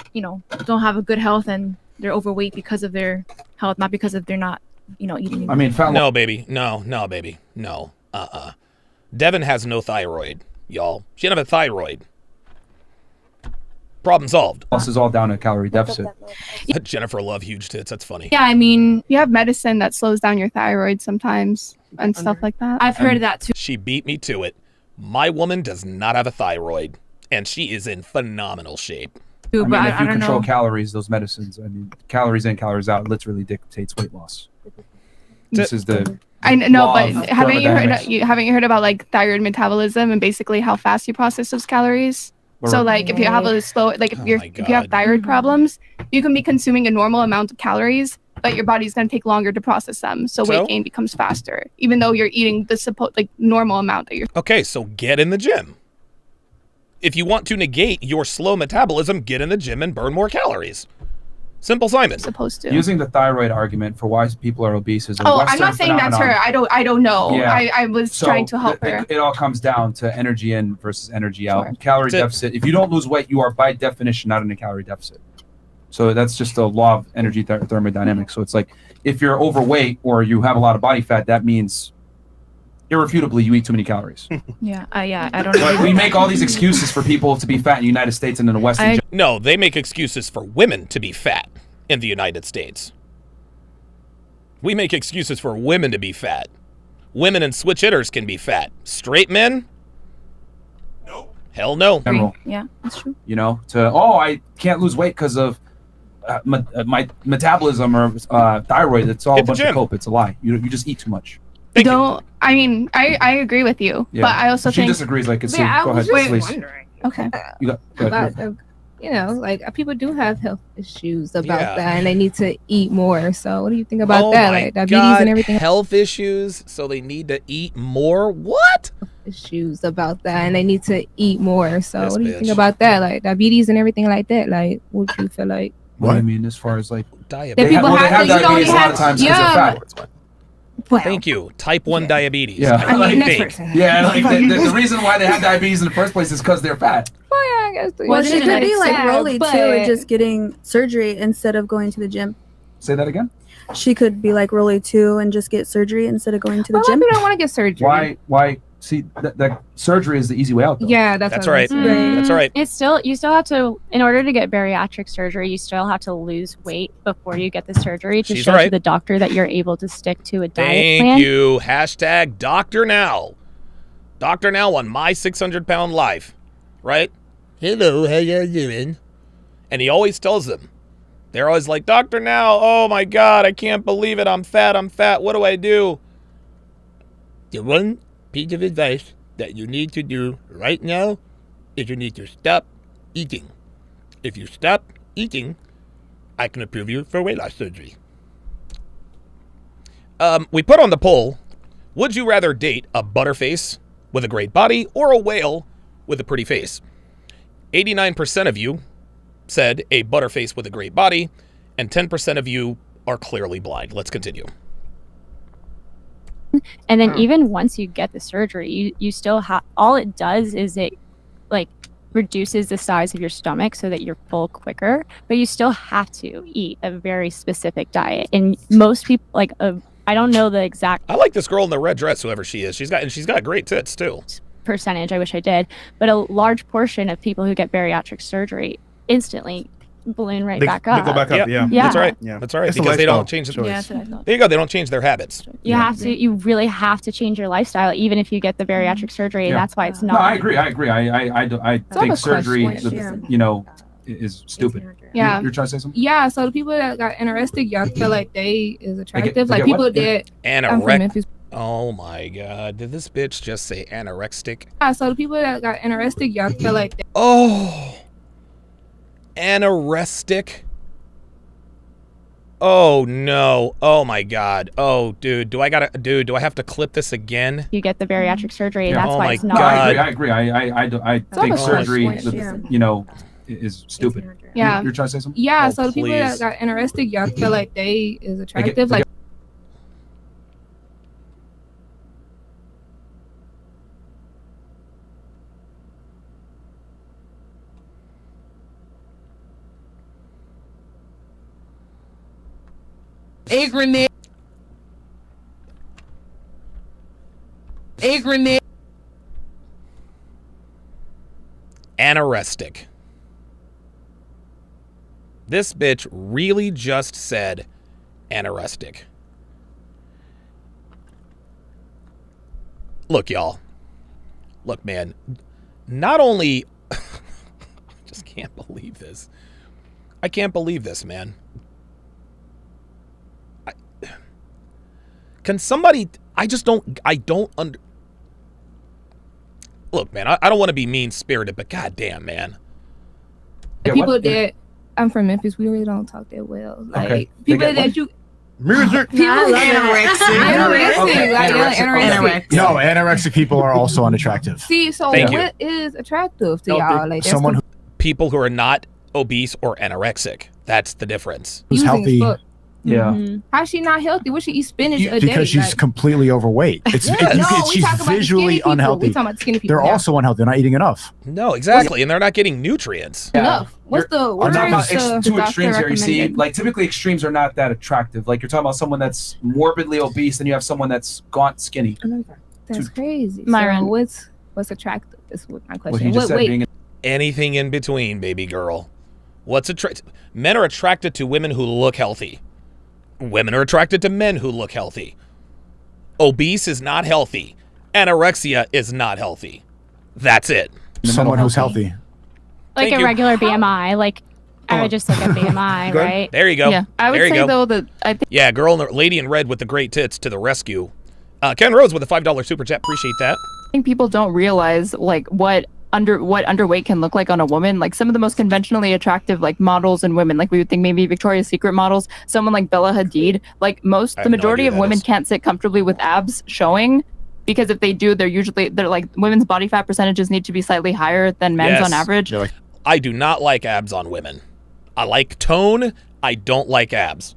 don't have a good health and they're overweight because of their health, not because of they're not, eating. I mean, no, baby, no, baby, no, Devin has no thyroid, y'all. She doesn't have a thyroid. Problem solved. This is all down to calorie deficit. Jennifer love huge tits. That's funny. Yeah, I mean, you have medicine that slows down your thyroid sometimes and stuff like that. I've heard of that too. She beat me to it. My woman does not have a thyroid, and she is in phenomenal shape. I mean, if you control calories, those medicines, I mean, calories in, calories out, literally dictates weight loss. This is the. I know, but law of haven't thermodynamics. you heard about like thyroid metabolism and basically how fast you process those calories? So like if you have a slow, like if you have thyroid problems, you can be consuming a normal amount of calories, but your body's going to take longer to process them. So weight gain becomes faster, even though you're eating the normal amount that you're. Okay, so get in the gym. If you want to negate your slow metabolism, get in the gym and burn more calories. Simple Simon. Supposed to. Using the thyroid argument for why people are obese is a Oh, Western I'm not saying phenomenon. that's her. I don't know. Yeah. I was trying to help her. It all comes down to energy in versus energy out. Calorie deficit. If you don't lose weight, you are by definition not in a calorie deficit. So that's just a law of energy thermodynamics. So it's like if you're overweight or you have a lot of body fat, that means irrefutably you eat too many calories. Yeah, I don't know. But we make all these excuses for people to be fat in the United States and in the West. No, they make excuses for women to be fat in the United States. We make excuses for women to be fat. Women and switch hitters can be fat. Straight men? No. Hell no. Yeah, that's true. I can't lose weight because of my metabolism or thyroid. It's all a bunch of cope. It's a lie. You just eat too much. I mean, I agree with you, Yeah. but I also she think disagrees. Like, it's go I was ahead, just please. wondering Okay. You got, go ahead. about, like people do have health issues about Yeah. that, and they need to eat more. So, what do you think about Oh that? my Like diabetes God, and everything. health issues, so they need to eat more? What? Issues about that, and they need to eat more. So, This what do you bitch. think about that? Like diabetes and everything like that. Like, what do you feel like? What I mean, as far as like diabetes, That people they have have- you diabetes a don't lot of have- times because yeah, they're fat. Thank you. Type 1 diabetes. Yeah, I like, think. the reason why they have diabetes in the first place is because they're fat. Well, yeah, I guess. Well, she could be like sad, Rolly but- too, and just getting surgery instead of going to the gym. Say that again. She could be like Rolly too and just get surgery instead of going to the A lot of gym. people don't want to get surgery. Why? See, that surgery is the easy way out. Though. Yeah, that's That's what I right. was saying. That's right. It's still, you still have to, in order to get bariatric surgery, you still have to lose weight before you get the surgery to She's show right. to the doctor that you're able to stick to a diet Thank plan. you. Hashtag Dr. Now. Dr. Now on my 600-pound life. Right? Hello, how you doing? And he always tells them. They're always like, Dr. Now, oh my God, I can't believe it. I'm fat. What do I do? The one piece of advice that you need to do right now is you need to stop eating. If you stop eating, I can approve you for weight loss surgery. We put on the poll, would you rather date a butterface with a great body or a whale with a pretty face? 89% of you said a butterface with a great body, and 10% of you are clearly blind. Let's continue. And then even once you get the surgery, you still have, all it does is it like reduces the size of your stomach so that you're full quicker, but you still have to eat a very specific diet. And most people, like, I don't know the exact I like this girl in the red dress, whoever she is. She's got great tits too. percentage, I wish I did, but a large portion of people who get bariatric surgery instantly balloon right They back up. go back up, yeah. That's right. Yeah. That's right. It's a Because they don't lifestyle change. choice. Yeah, that's what I thought. There you go. They don't change their habits. You really have to change your lifestyle, even if you get the bariatric surgery. And that's why it's not. No, I agree. I think surgery, you know, is stupid. Yeah. You're trying to say something? Yeah, so the people that got anorexic, y'all feel like they is attractive. they Like get people what? that I'm from Memphis. Oh my God! Did this bitch just say anorexic? Yeah, so the people that got anorexic, y'all feel like they Oh, anorexic. Oh no! Oh my God! Oh dude, do I have to clip this again? You get the bariatric surgery. And that's Oh why my it's not. I agree. I think surgery, you know, is stupid. Yeah. You're trying to say something? Yeah, Oh, so the people that please. got anorexic, y'all feel like they is attractive. they Like Ignorant. Anorexic. This bitch really just said anorexic. Look, y'all. Look, man. Not only... I just can't believe this. I can't believe this, man. Can somebody... I don't under... Look, man, I don't want to be mean-spirited, but goddamn, man. the people that I'm from Memphis, we really don't talk that well. Like people that you Music. people anorexic. No, anorexic people are also unattractive. See, so Thank you. what is attractive to y'all? Like that's Someone who, People who are not obese or anorexic. That's the difference. who's healthy. Mm-hmm. How's she not healthy? What she eat spinach a day? Because she's completely overweight. It's she's visually unhealthy. We talking about skinny people. They're also unhealthy. They're not eating enough. No, exactly. And they're not getting nutrients. enough. What's the I'm talking about two doctor extremes here. You see, recommended? like typically extremes are not that attractive. Like you're talking about someone that's morbidly obese, and you have someone that's gaunt, skinny. That's crazy. Myron. So what's attractive? Is what my What question. he just said, being Anything in between, baby girl. What's Men are attracted to women who look healthy. Women are attracted to men who look healthy. Obese is not healthy. Anorexia is not healthy. That's it. Someone who's healthy. Like Thank a you. regular BMI. Like, I would just look at BMI, Good. right? There you go. Yeah, I would There you say go. though that I think Yeah, lady in red with the great tits to the rescue. Ken Rhodes with a $5 super chat. Appreciate that. people don't realize like what underweight can look like on a woman. Like some of the most conventionally attractive like models and women, like we would think maybe Victoria's Secret models, someone like Bella Hadid, like the majority of women can't sit comfortably with abs showing, because if they do, they're like women's body fat percentages need to be slightly higher than men's on average. I do not like abs on women. I like tone. I don't like abs.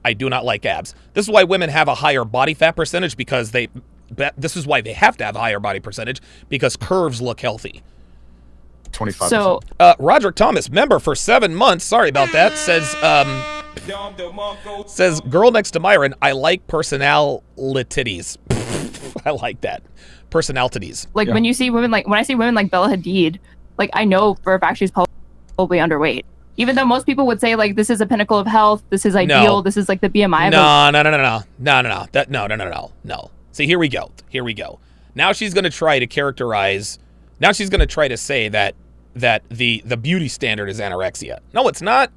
I do not like abs. This is why women have a higher body fat percentage, because this is why they have to have a higher body percentage, because curves look healthy. 25%. So, Roderick Thomas, member for 7 months. Sorry about that. Says girl next to Myron. I like personalities. I like that. Personalities. Like when you see women, like when I see women like Bella Hadid, like I know for a fact she's probably underweight. Even though most people would say like this is a pinnacle of health, this is ideal, this is like the BMI. No. See, here we go. Now she's gonna try to characterize. Now she's gonna try to say that the beauty standard is anorexia. No, it's not.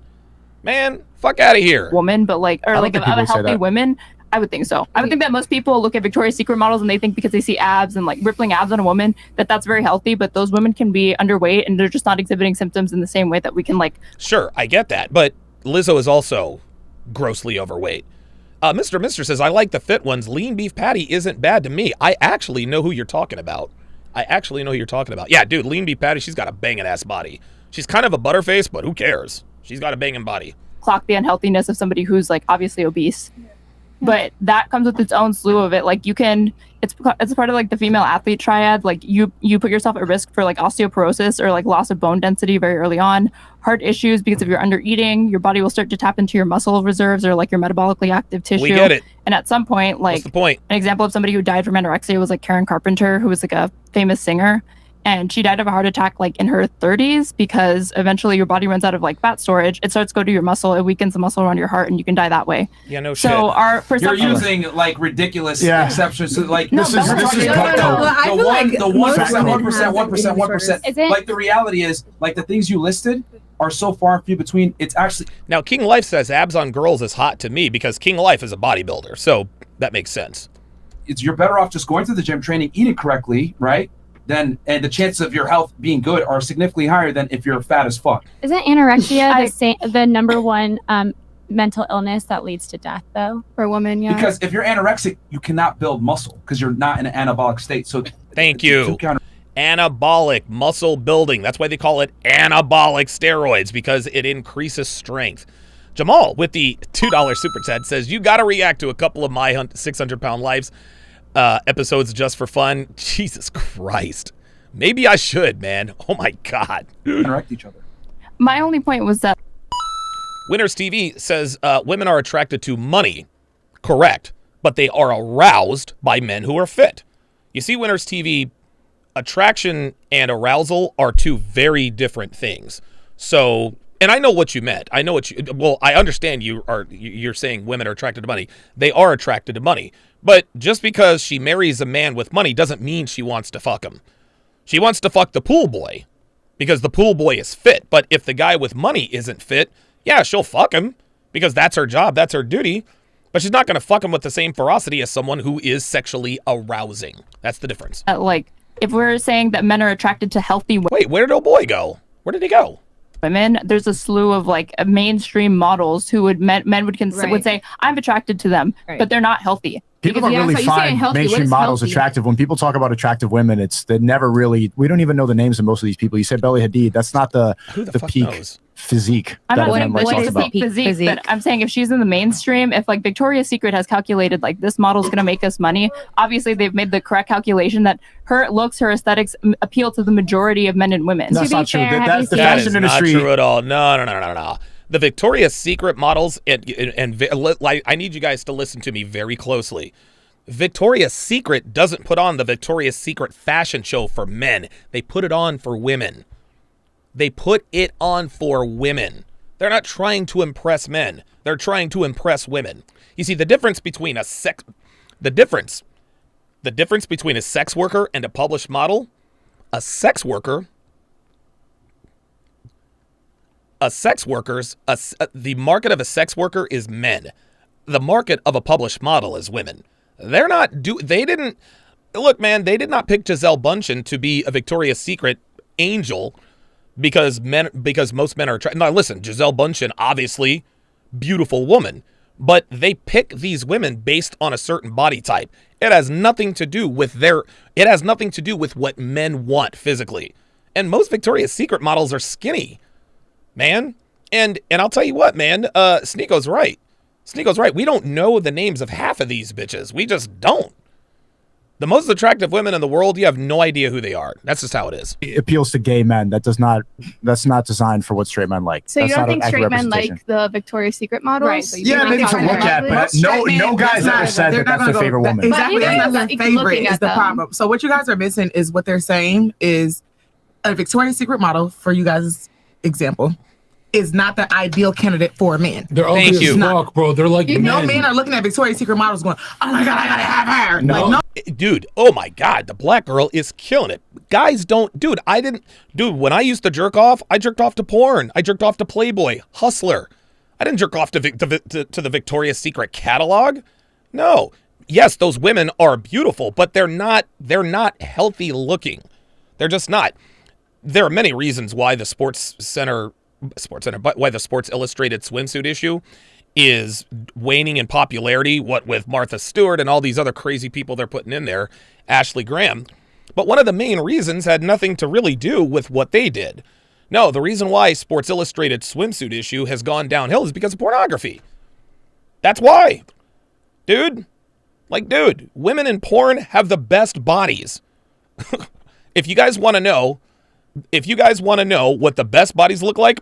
Man, fuck out of here. Woman, but like of healthy women, I would think so. I would think that most people look at Victoria's Secret models and they think because they see abs and like rippling abs on a woman that's very healthy, but those women can be underweight and they're just not exhibiting symptoms in the same way that we can like. Sure, I get that, but Lizzo is also grossly overweight. Mr. says, I like the fit ones. Lean beef patty isn't bad to me. I actually know who you're talking about. Yeah, dude, lean beef patty, she's got a banging ass body. She's kind of a butterface, but who cares? She's got a banging body. Clock the unhealthiness of somebody who's like obviously obese. But that comes with its own slew of it. Like it's part of like the female athlete triad. Like you put yourself at risk for like osteoporosis or like loss of bone density very early on, heart issues, because if you're under eating, your body will start to tap into your muscle reserves or like your metabolically active tissue. We get it. And at some point, like what's the point? An example of somebody who died from anorexia was like Karen Carpenter, who was like a famous singer. and she died of a heart attack like in her 30s because eventually your body runs out of like fat storage. It starts to go to your muscle. It weakens the muscle around your heart, and you can die that way. Yeah, no shit. So our perception. You're using like ridiculous exceptions. So, like No, this is the 1%. Like the reality is, like the things you listed are so far and few between. It's actually now King Life says abs on girls is hot to me because King Life is a bodybuilder, so that makes sense. You're better off just going to the gym, training, eating correctly, right? And the chances of your health being good are significantly higher than if you're fat as fuck. Isn't anorexia the number one mental illness that leads to death, though? For women, yeah. Because if you're anorexic, you cannot build muscle because you're not in an anabolic state. So thank you. Anabolic muscle building. That's why they call it anabolic steroids, because it increases strength. Jamal with the $2 super chat says, you got to react to a couple of my 600-pound lives episodes just for fun. Jesus Christ. Maybe I should, man. Oh my God. Interact each other. My only point was that Winners TV says women are attracted to money. Correct. But they are aroused by men who are fit. You see, Winners TV, attraction and arousal are two very different things. So, and I know what you meant. I understand you're saying women are attracted to money. They are attracted to money. But just because she marries a man with money doesn't mean she wants to fuck him. She wants to fuck the pool boy because the pool boy is fit. But if the guy with money isn't fit, yeah, she'll fuck him because that's her job. That's her duty. But she's not going to fuck him with the same ferocity as someone who is sexually arousing. That's the difference. Like, if we're saying that men are attracted to healthy women. Wait, where did old boy go? Where did he go? Women, there's a slew of like mainstream models who would men would say, I'm attracted to them, but they're not healthy. People don't really find mainstream models attractive. When people talk about attractive women, they never really, we don't even know the names of most of these people. You said Belly Hadid, that's not the peak physique. I'm that not men might talk about. saying physique, but I'm saying if she's in the mainstream, if like Victoria's Secret has calculated like this model's going to make us money, obviously they've made the correct calculation that her looks, her aesthetics appeal to the majority of men and women. That's not true. That's the That fashion is industry. not true at all. No. The Victoria's Secret models, and I need you guys to listen to me very closely. Victoria's Secret doesn't put on the Victoria's Secret fashion show for men. They put it on for women. They put it on for women. They're not trying to impress men. They're trying to impress women. You see, the difference between a sex worker and a published model, the market of a sex worker is men. The market of a published model is women. They did not pick Gisele Bündchen to be a Victoria's Secret angel because most men are attracted. Now listen, Gisele Bündchen, obviously beautiful woman, but they pick these women based on a certain body type. It has nothing to do with what men want physically. And most Victoria's Secret models are skinny, man. And I'll tell you what, man, Sneako's right. We don't know the names of half of these bitches. We just don't. The most attractive women in the world, you have no idea who they are. That's just how it is. It appeals to gay men. That's not designed for what straight men like. So that's you don't not think an accurate straight men representation. like the Victoria's Secret models? Right. So Yeah, maybe to look at, but no guy's ever said that that's their favorite woman. Exactly, that's not their favorite looking is at the them. problem. So what you guys are missing is what they're saying is a Victoria's Secret model, for you guys' example, is not the ideal candidate for a man. They're ugly as fuck, bro. They're like no men are looking at Victoria's Secret models going, oh my God, I gotta have her. No. Like, no. Dude, oh my God, the black girl is killing it. Guys don't, when I used to jerk off, I jerked off to porn. I jerked off to Playboy, Hustler. I didn't jerk off to the Victoria's Secret catalog. No. Yes, those women are beautiful, but they're not healthy looking. They're just not. There are many reasons why the why the Sports Illustrated swimsuit issue is waning in popularity, what with Martha Stewart and all these other crazy people they're putting in there, Ashley Graham. But one of the main reasons had nothing to really do with what they did. No, the reason why Sports Illustrated swimsuit issue has gone downhill is because of pornography. That's why. Dude, women in porn have the best bodies. If you guys want to know what the best bodies look like,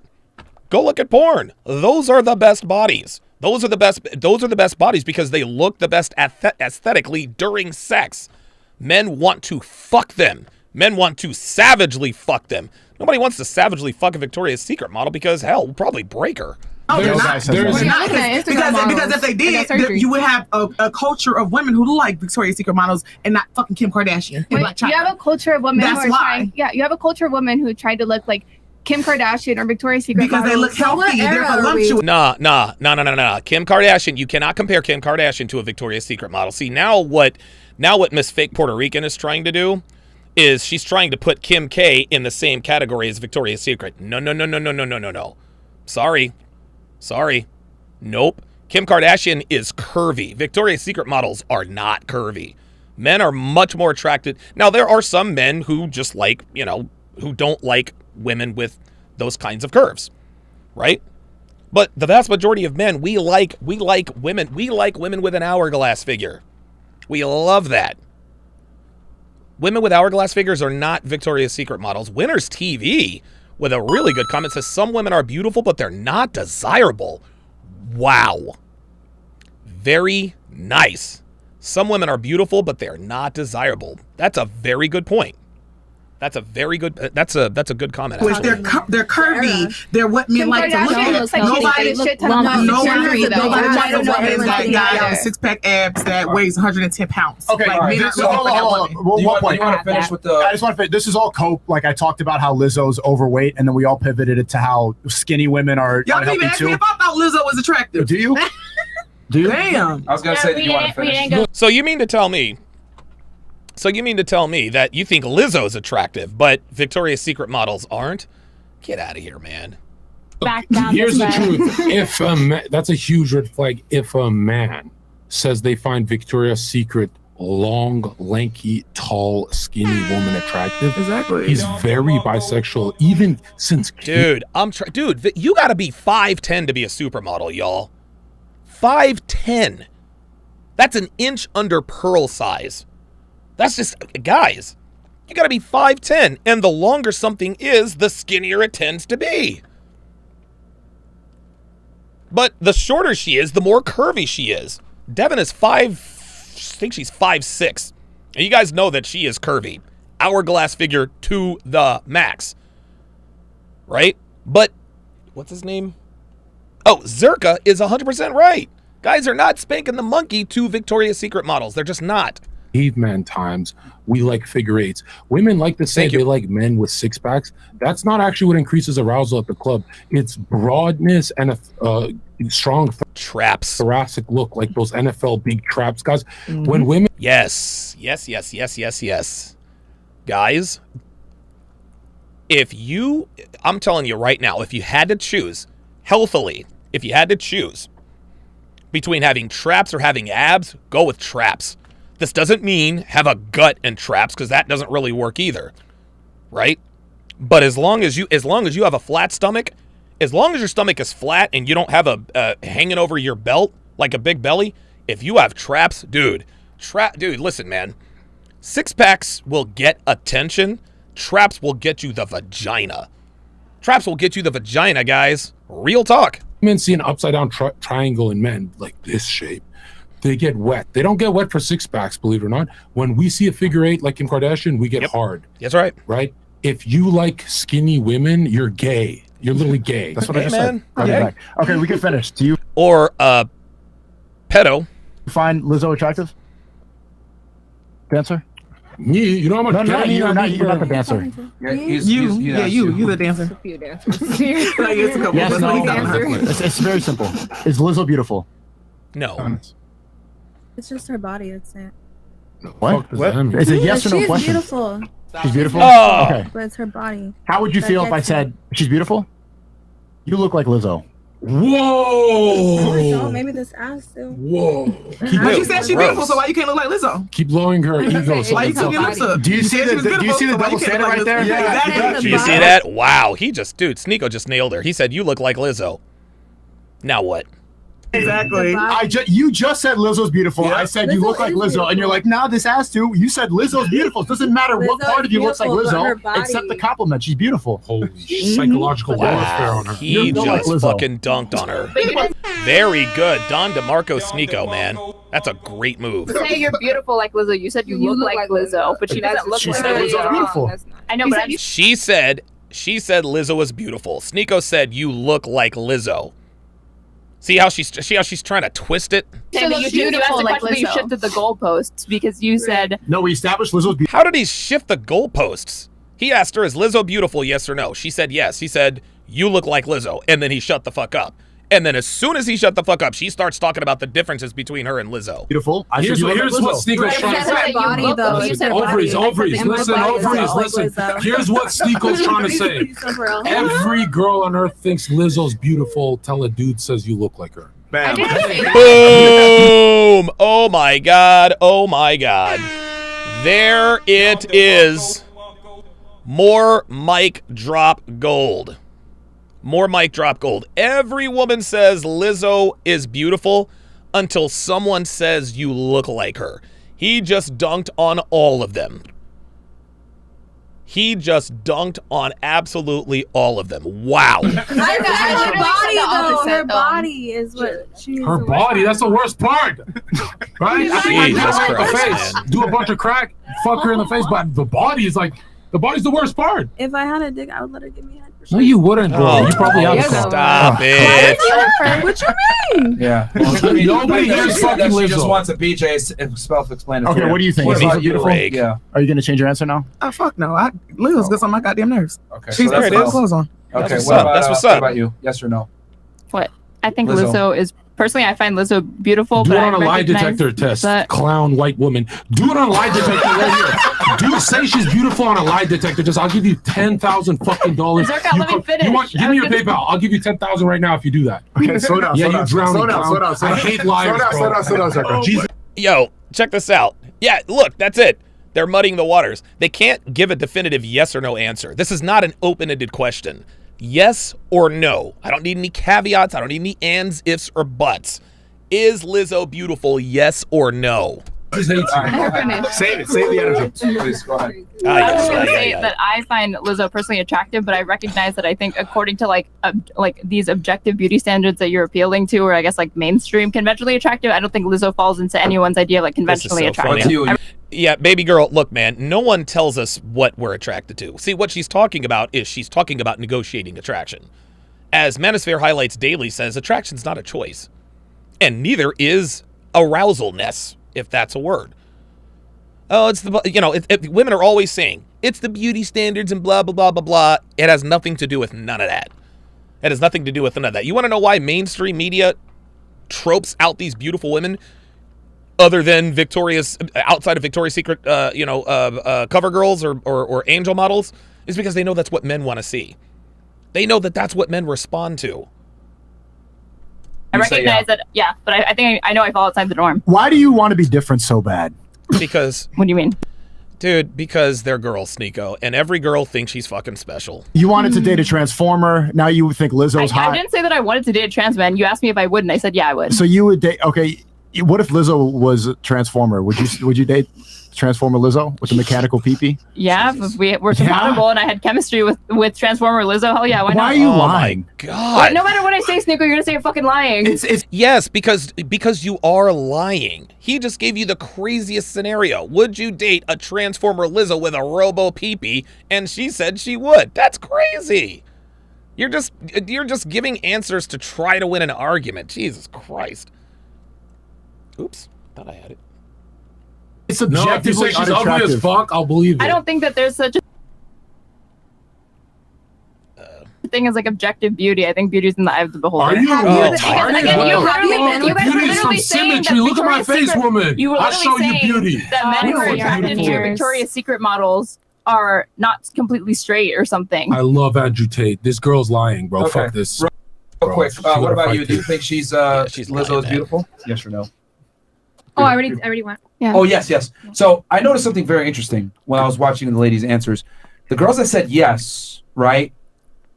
go look at porn. Those are the best bodies. Those are the best bodies because they look the best aesthetically during sex. Men want to fuck them Men want to savagely fuck them. Nobody wants to savagely fuck a Victoria's Secret model because, hell, we'll probably break her. Oh, they're not. Because if they did, you would have a culture of women who like Victoria's Secret models and not fucking Kim Kardashian. Wait, you have a culture of women That's who are why. trying. Yeah, you have a culture of women who tried to look like Kim Kardashian or Victoria's Secret Because they look healthy. They're voluptuous. Nah. Kim Kardashian, you cannot compare Kim Kardashian to a Victoria's Secret model. See, now what Miss Fake Puerto Rican is trying to do is she's trying to put Kim K in the same category as Victoria's Secret. No. Sorry. Nope. Kim Kardashian is curvy. Victoria's Secret models are not curvy. Men are much more attracted. Now, there are some men who just like, who don't like women with those kinds of curves, right? But the vast majority of men, we like women. We like women with an hourglass figure. We love that. Women with hourglass figures are not Victoria's Secret models. Winners TV, with a really good comment, says some women are beautiful, but they're not desirable. Wow. Very nice. Some women are beautiful, but they're not desirable. That's a very good point. That's a good comment. Which they're curvy. They're what men like to look at. Nobody wants a woman that got 6-pack abs that weighs 110 pounds. Okay, like, men so aren't looking for that woman. One point. You want to finish with the? I just want to finish. This is all cope. Like I talked about how Lizzo's overweight, and then we all pivoted it to how skinny women are Y'all didn't even unhealthy ask me too. if I thought Lizzo was attractive. Do you? Do you? Damn. I was gonna say that you want to finish. So you mean to tell me that you think Lizzo's attractive, but Victoria's Secret models aren't? Get out of here, man. Back down. Here's the truth. If a man, that's a huge red flag. If a man says they find Victoria's Secret long, lanky, tall, skinny woman attractive, exactly, he's very bisexual. Even since dude, you got to be 5'10" to be a supermodel, y'all. 5'10". That's an inch under pearl size. That's just, guys, you got to be 5'10", and the longer something is, the skinnier it tends to be. But the shorter she is, the more curvy she is. Devin is I think she's 5'6". And you guys know that she is curvy. Hourglass figure to the max. Right? But, what's his name? Oh, Zerka is 100% right. Guys are not spanking the monkey to Victoria's Secret models. They're just not. Caveman times, we like figure eights. Women like to say they like men with six packs. That's not actually what increases arousal at the club. It's broadness and a strong traps, thoracic look, like those NFL big traps, guys. When women, yes. Guys, I'm telling you right now, if you had to choose healthily, between having traps or having abs, go with traps. This doesn't mean have a gut and traps, because that doesn't really work either, right? But as long as you have a flat stomach, as long as your stomach is flat and you don't have a hanging over your belt like a big belly, if you have traps, dude, listen, man, 6-packs will get attention. Traps will get you the vagina. Traps will get you the vagina, guys. Real talk. men see an upside down triangle in men like this shape, they get wet. They don't get wet for 6-packs, believe it or not. When we see a figure eight like Kim Kardashian, we get hard. That's right. Right? If you like skinny women, you're gay. You're literally gay. That's what I just said. Okay. Okay, we can finish. Do you or pedo find Lizzo attractive? Dancer? Me? You know how much? No, you're not the dancer. Yeah, you're the dancer. Few dancers. Yes, no. It's very simple. Is Lizzo beautiful? No. It's just her body. That's it. What? Is it yes or no She's question? beautiful. She's beautiful? Oh. Okay. But it's her body. How would you that feel if I gets said she's beautiful? You look like Lizzo. Whoa! No, maybe this ass too. Whoa! But she said she's beautiful, so why you can't look like Lizzo? Keep blowing her ego. Why you keep your lips up? Do you see the double standard right there? Yeah, exactly. Do you see that? Wow, Sneeko just nailed her. He said, you look like Lizzo. Now what? Exactly. You just said Lizzo's beautiful. Yeah. I said you look like Lizzo, and you're like, nah, this ass too. You said Lizzo's beautiful. It doesn't matter what part of you looks like Lizzo, except the compliment. She's beautiful. Holy psychological warfare on her. He just fucking dunked on her. Very good. Don DeMarco Sneeko, man. That's a great move. Say you're beautiful like Lizzo. You said you look like Lizzo, but she doesn't look She like said Lizzo. Lizzo's beautiful. I know, but She said Lizzo was beautiful. Sneeko said you look like Lizzo. See how she's trying to twist it? So you asked the question, but you shifted the goalposts because you said No, we established Lizzo's beautiful. How did he shift the goalposts? He asked her, is Lizzo beautiful, yes or no? She said yes. He said, you look like Lizzo. And then he shut the fuck up. And then as soon as he shut the fuck up, she starts talking about the differences between her and Lizzo. Beautiful. Here's what Sneeko's trying to say. Ovaries. Listen, ovaries. Listen. Here's what Sneeko's trying to say. Every girl on earth thinks Lizzo's beautiful. Tell a dude says you look like her. Bam. Boom. Oh my God. Oh my God. There it is. More mic drop gold. More mic drop gold. Every woman says Lizzo is beautiful until someone says you look like her. He just dunked on all of them. He just dunked on absolutely all of them. Wow. Her body is what she is. Her body, that's the worst part. Right? I think Jesus I Christ, the face. man. Do a bunch of crack, fuck her in the face, but the body is like, the body's the worst part. If I had a dick, I would let her give me a head. No, you wouldn't, bro. Oh, you probably have stop it. What you mean? Yeah. Nobody here's fucking She just Lizzo. wants a BJ self-explanatory. Okay, what do you think? What Is about Lizzo beautiful? Break. Yeah. Are you going to change your answer now? Oh fuck no! Lizzo's gets on my goddamn nerves. Okay. She's so that's got enough. clothes on. Okay. That's What what's about up. what about you? Yes or no? what? I think Lizzo. Lizzo is personally. I find Lizzo beautiful, Do but it I on a lie recognize detector test. that- Clown white woman. Do it on a lie detector right here. Do say she's beautiful on a lie detector test. I'll give you $10,000 fucking dollars. Zerka, let me finish. Give me your PayPal. I'll give you $10,000 right now if you do that. Okay, slow down. Yeah, slow you down, drowning slow down, clown. slow down, slow I down. hate liars, bro. Slow down, Zerka. Jesus. Yo, check this out. Yeah, look, that's it. They're muddying the waters. They can't give a definitive yes or no answer. This is not an open-ended question. Yes or no. I don't need any caveats. I don't need any ands, ifs, or buts. Is Lizzo beautiful? Yes or no? Save it. Save the energy. Please go ahead. I was going to say that I find Lizzo personally attractive, but I recognize that I think according to like these objective beauty standards that you're appealing to, or I guess like mainstream conventionally attractive, I don't think Lizzo falls into anyone's idea of like conventionally attractive. What's you? Yeah, baby girl, look, man, no one tells us what we're attracted to. See, what she's talking about is she's talking about negotiating attraction. As Manosphere Highlights Daily says, attraction's not a choice. And neither is arousalness, if that's a word. Oh, it's the, women are always saying, it's the beauty standards and blah, blah, blah, blah, blah. It has nothing to do with none of that. It has nothing to do with none of that. You want to know why mainstream media tropes out these beautiful women other than outside of Victoria's Secret, cover girls or angel models? Is because they know that's what men want to see. They know that that's what men respond to. I recognize that, yeah, but I think I know I fall outside the norm. Why do you want to be different so bad? Because... What do you mean? Dude, because they're girls, Sneeko, and every girl thinks she's fucking special. You wanted to date a Transformer, now you think Lizzo's hot. I didn't say that I wanted to date a trans man. You asked me if I would, and I said, yeah, I would. So you would date, okay, what if Lizzo was a Transformer? Would you date Transformer Lizzo with the mechanical pee-pee? Yeah, if we were compatible and I had chemistry with Transformer Lizzo, hell yeah, why not? Why are you lying? God. But no matter what I say, Sneeko, you're gonna say you're fucking lying. Yes, because you are lying. He just gave you the craziest scenario. Would you date a Transformer Lizzo with a robo pee-pee? And she said she would. That's crazy. You're just giving answers to try to win an argument. Jesus Christ. Oops, thought I had it. It's No, if you say she's ugly as fuck, I'll believe it. I don't think that there's such a thing as like objective beauty. I think beauty's in the eye of the beholder. Are you? Because, Are you? again, you Beauty guys were is from literally saying symmetry. that Look at my Victoria's face, Secret- woman. You were I'll literally show you saying beauty. that men who are Oh, attracted to beautiful. Victoria's Secret models are not completely straight or something. I love Andrew Tate. This girl's lying, bro. Okay. Fuck this. Real quick, She what gotta about fight you? Do you this. think she's lying, Lizzo is man. beautiful? Yes or no? Oh, I already went. Yeah. Oh, yes. So I noticed something very interesting when I was watching the ladies' answers. The girls that said yes, right?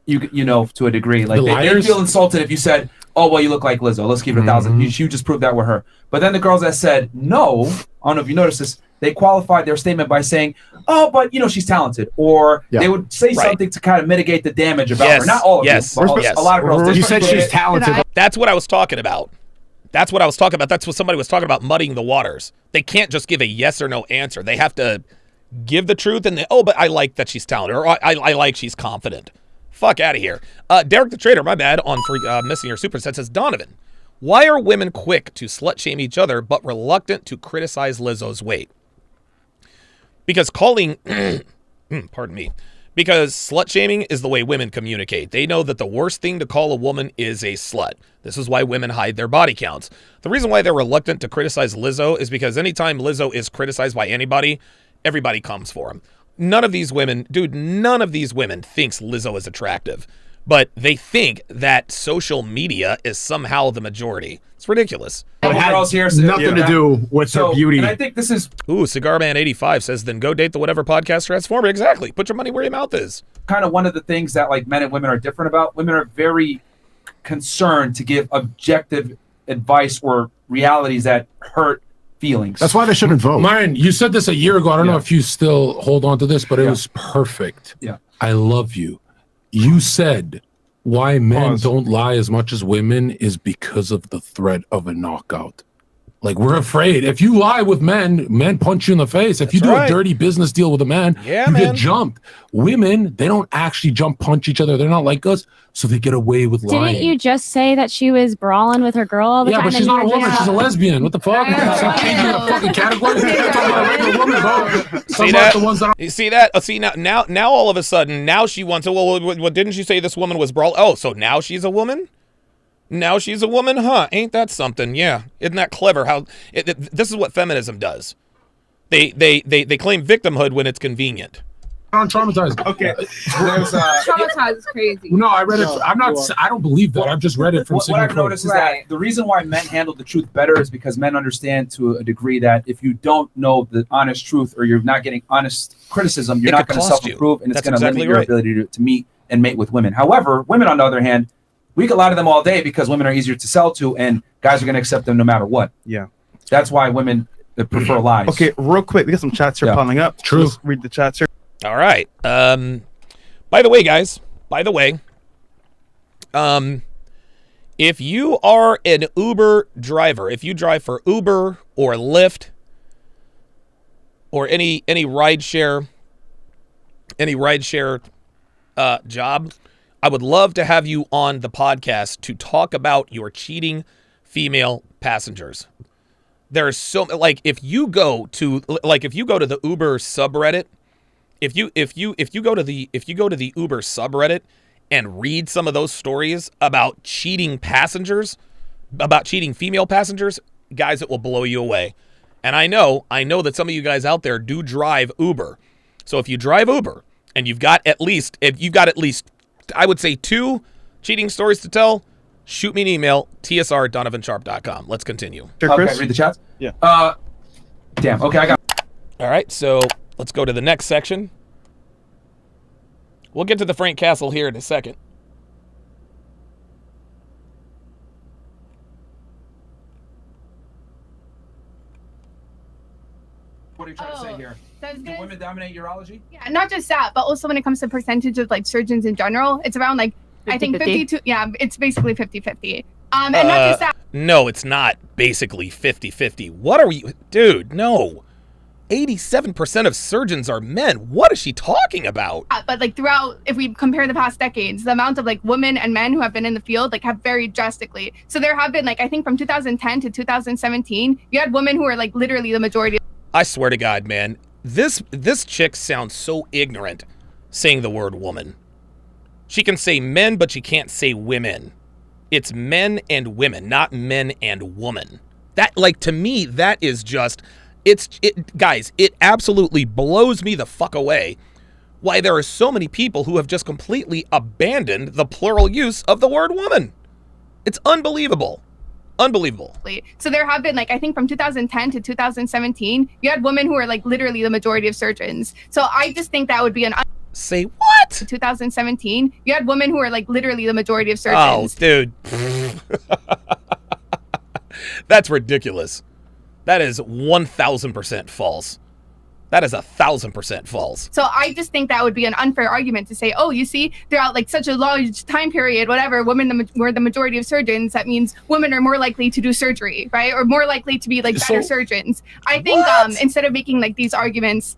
You know, to a degree, like The they liars? feel insulted if you said, "Oh, well, you look like Lizzo. Let's give it 1,000." You just proved that with her. But then the girls that said no, I don't know if you noticed this, they qualified their statement by saying, "Oh, but she's talented," or they would say something to kind of mitigate the damage about her. Not all of them, but a lot of girls. You said she's talented. That's what I was talking about. That's what I was talking about. That's what somebody was talking about, muddying the waters. They can't just give a yes or no answer. They have to give the truth and but I like that she's talented, or I like she's confident. Fuck out of here. Derek the Trader, my bad, on missing your super set, says, Donovan, why are women quick to slut shame each other but reluctant to criticize Lizzo's weight? Because calling, pardon me, because slut shaming is the way women communicate. They know that the worst thing to call a woman is a slut. This is why women hide their body counts. The reason why they're reluctant to criticize Lizzo is because anytime Lizzo is criticized by anybody, everybody comes for him. None of these women thinks Lizzo is attractive, but they think that social media is somehow the majority. It's ridiculous. It had nothing to do with her beauty. And I think this is... Ooh, Cigarman85 says, then go date the whatever podcast transformer. Exactly. Put your money where your mouth is. Kind of one of the things that like men and women are different about. Women are very concerned to give objective advice or realities that hurt feelings. That's why they shouldn't vote. Myron, you said this a year ago. I don't know if you still hold on to this, but it was perfect. Yeah. I love you. You said why men don't lie as much as women is because of the threat of a knockout. Like, we're afraid. If you lie with men, men punch you in the face. If you do a dirty business deal with a man, you get jumped. Women, they don't actually jump punch each other. They're not like us, so they get away with lying. Didn't you just say that she was brawling with her girl all the time? Yeah, but she's not a woman. She's a lesbian. What the fuck? Stop changing the fucking category. Talking about a regular woman, bro. See that? You see that? See now all of a sudden, now she wants to. Well, didn't you say this woman was brawling? Oh, so now she's a woman? Now she's a woman, huh? Ain't that something? Yeah, isn't that clever? How this is what feminism does. They claim victimhood when it's convenient. I'm traumatized. Okay, Traumatized is crazy. No, I read it. I'm not. I don't believe that. I've just read it from. What I've noticed is that the reason why men handle the truth better is because men understand to a degree that if you don't know the honest truth or you're not getting honest criticism, you're not going to self-improve, and it's going to limit your ability to meet and mate with women. However, women, on the other hand, we can lie to them all day because women are easier to sell to, and guys are going to accept them no matter what. Yeah. That's why women prefer lies. Okay, real quick, we got some chats here piling up. True. Let's read the chats here. All right. By the way, guys, if you are an Uber driver, if you drive for Uber or Lyft or any rideshare job, I would love to have you on the podcast to talk about your cheating female passengers. There's so if you go to the Uber subreddit, if you go to the Uber subreddit and read some of those stories about cheating passengers, about cheating female passengers, guys, it will blow you away. And I know that some of you guys out there do drive Uber. So if you drive Uber and you've got at least I would say 2 cheating stories to tell, shoot me an email, tsr@donovansharpe.com. Let's continue. Okay, read the chats? Yeah. Damn. Okay, I got. All right, so let's go to the next section. We'll get to the Frank Castle here in a second. What are you trying to say here? Do women dominate urology? Yeah, not just that, but also when it comes to percentage of like surgeons in general, it's around like 50, I think 52. Yeah, it's basically 50-50. And not just that. No, it's not basically 50-50. What are we, dude? No. 87% of surgeons are men. What is she talking about? But like throughout, if we compare the past decades, the amount of like women and men who have been in the field like have varied drastically. So there have been like, I think from 2010 to 2017, you had women who are like literally the majority. I swear to God, man, this chick sounds so ignorant saying the word woman. She can say men, but she can't say women. It's men and women, not men and woman. That, like, to me, that is just, guys, it absolutely blows me the fuck away why there are so many people who have just completely abandoned the plural use of the word woman. It's unbelievable. Unbelievable. So there have been like, I think from 2010 to 2017, you had women who are like literally the majority of surgeons. So I just think that would be an... Say what? 2017, you had women who are like literally the majority of surgeons. Oh, dude. That's ridiculous. That is 1000% false. That is 1,000% false. So I just think that would be an unfair argument to say, oh, you see, throughout like such a large time period, whatever, women were the majority of surgeons. That means women are more likely to do surgery, right? Or more likely to be like better surgeons. I think instead of making like these arguments,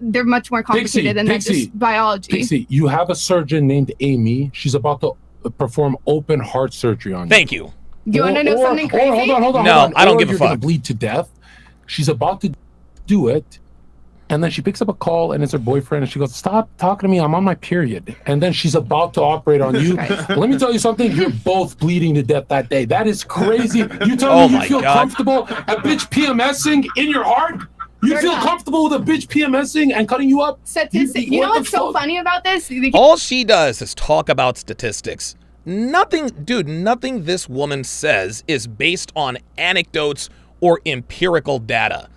they're much more complicated than just biology. Pixie, you have a surgeon named Amy. She's about to perform open heart surgery on you. Thank you. Do you want to know something crazy? Hold on. No, I don't give a You're fuck. gonna bleed to death. She's about to do it. And then she picks up a call and it's her boyfriend and she goes, stop talking to me, I'm on my period. And then she's about to operate on you. Let me tell you something, you're both bleeding to death that day. That is crazy. You tell me you feel comfortable a bitch PMSing in your heart? You feel comfortable with a bitch PMSing and cutting you up? Statistics. You know what's so funny about this? All she does is talk about statistics. Nothing this woman says is based on anecdotes or empirical data.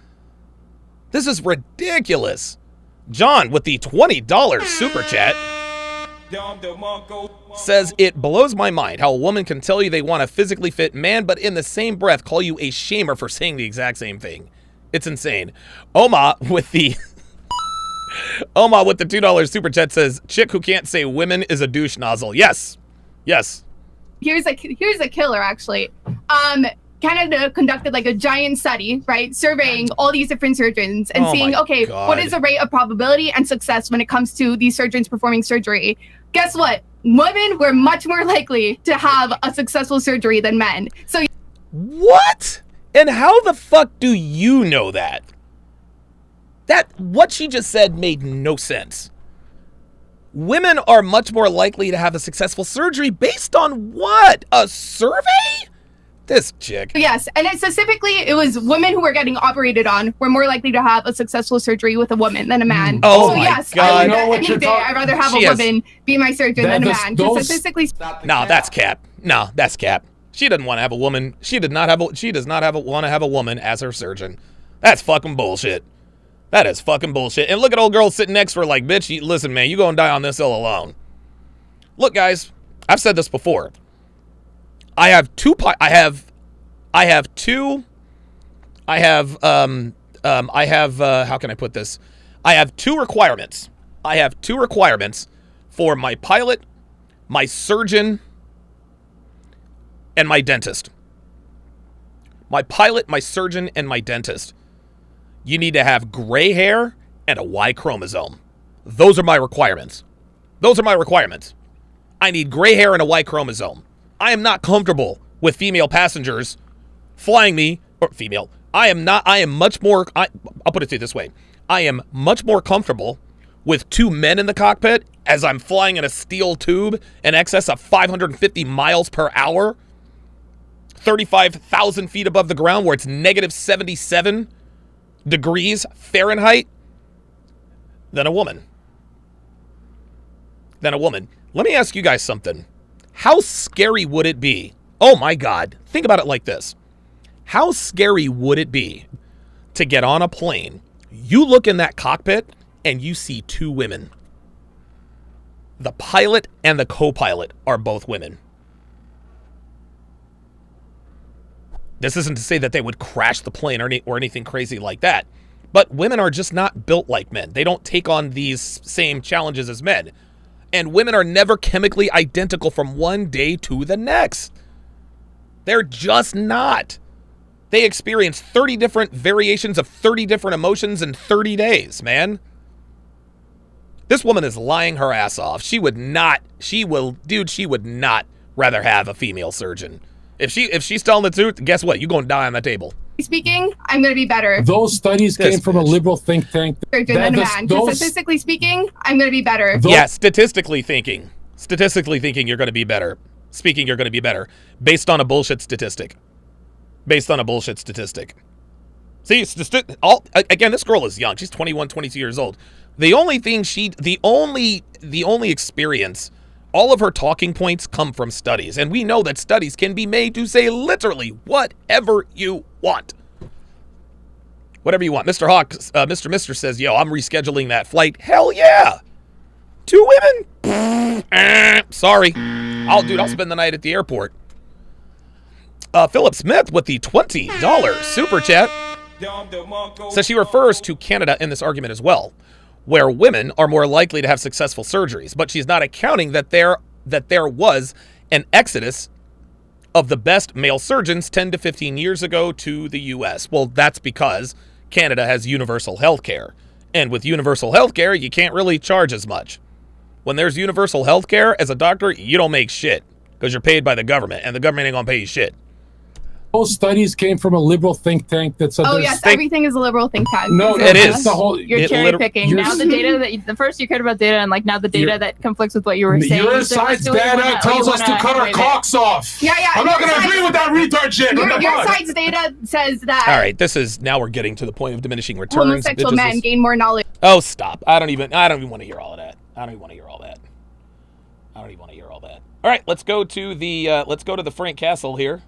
This is ridiculous. John with the $20 super chat says, it blows my mind how a woman can tell you they want a physically fit man, but in the same breath call you a shamer for saying the exact same thing. It's insane. Oma with the $2 super chat says, chick who can't say women is a douche nozzle. Yes. Here's a killer, actually. Canada conducted like a giant study, right, surveying all these different surgeons and seeing, okay, what is the rate of probability and success when it comes to these surgeons performing surgery? Guess what? Women were much more likely to have a successful surgery than men. So what? And how the fuck do you know that? What she just said made no sense. Women are much more likely to have a successful surgery based on what? A survey? This chick. Yes, and specifically, it was women who were getting operated on were more likely to have a successful surgery with a woman than a man. Oh so my yes, God. any day I'd rather have a woman be my surgeon than a man. Just statistically. No, that's cap. No, that's cap. She doesn't want to have a woman. She does not want to have a woman as her surgeon. That's fucking bullshit. That is fucking bullshit. And look at old girl sitting next to her like, bitch, listen, man, you gonna die on this hill alone. Look, guys, I've said this before. I have how can I put this? I have two requirements. I have two requirements for my pilot, my surgeon, and my dentist. My pilot, my surgeon, and my dentist. You need to have gray hair and a Y chromosome. Those are my requirements. I need gray hair and a Y chromosome. I am not comfortable with female passengers flying me, or female. I'll put it to you this way. I am much more comfortable with two men in the cockpit as I'm flying in a steel tube in excess of 550 miles per hour, 35,000 feet above the ground where it's negative 77 degrees Fahrenheit than a woman. Let me ask you guys something. How scary would it be? Oh my God. Think about it like this. How scary would it be to get on a plane, you look in that cockpit, and you see two women? The pilot and the co-pilot are both women. This isn't to say that they would crash the plane or anything crazy like that. But women are just not built like men. They don't take on these same challenges as men. And women are never chemically identical from one day to the next. They're just not. They experience 30 different variations of 30 different emotions in 30 days, man. This woman is lying her ass off. She would not rather have a female surgeon. If she's telling the truth, guess what? You're going to die on the table. Speaking, I'm going to be better. Those studies came from a liberal think tank. Surgeon than a man. Statistically speaking, I'm going to be better. Yeah, statistically thinking, you're going to be better. Speaking, you're going to be better. Based on a bullshit statistic. See, again, this girl is young. She's 21, 22 years old. The only experience, all of her talking points come from studies. And we know that studies can be made to say literally whatever you want. Whatever you want. Mr. Hawk, Mr. Mister says, yo, I'm rescheduling that flight. Hell yeah. 2 women? Sorry. I'll spend the night at the airport. Philip Smith with the $20 super chat So she refers to Canada in this argument as well, where women are more likely to have successful surgeries, but she's not accounting that there was an exodus of the best male surgeons 10 to 15 years ago to the US. Well, that's because Canada has universal health care. And with universal health care, you can't really charge as much. When there's universal health care, as a doctor, you don't make shit because you're paid by the government, and the government ain't gonna pay you shit. Those studies came from a liberal think tank that said. Oh yes, everything is a liberal think tank. No, it is. The whole, You're cherry picking. Now the data the first you cared about data, and like now the data that conflicts with what you were saying. Your side's data tells us to cut our cocks off. Yeah. I'm not going to agree with that retard shit. Your side's data says that. All right, now we're getting to the point of diminishing returns. Homosexual men gain more knowledge. Oh, stop! I don't even want to hear all of that. I don't even want to hear all that. All right, let's go to the Frank Castle here.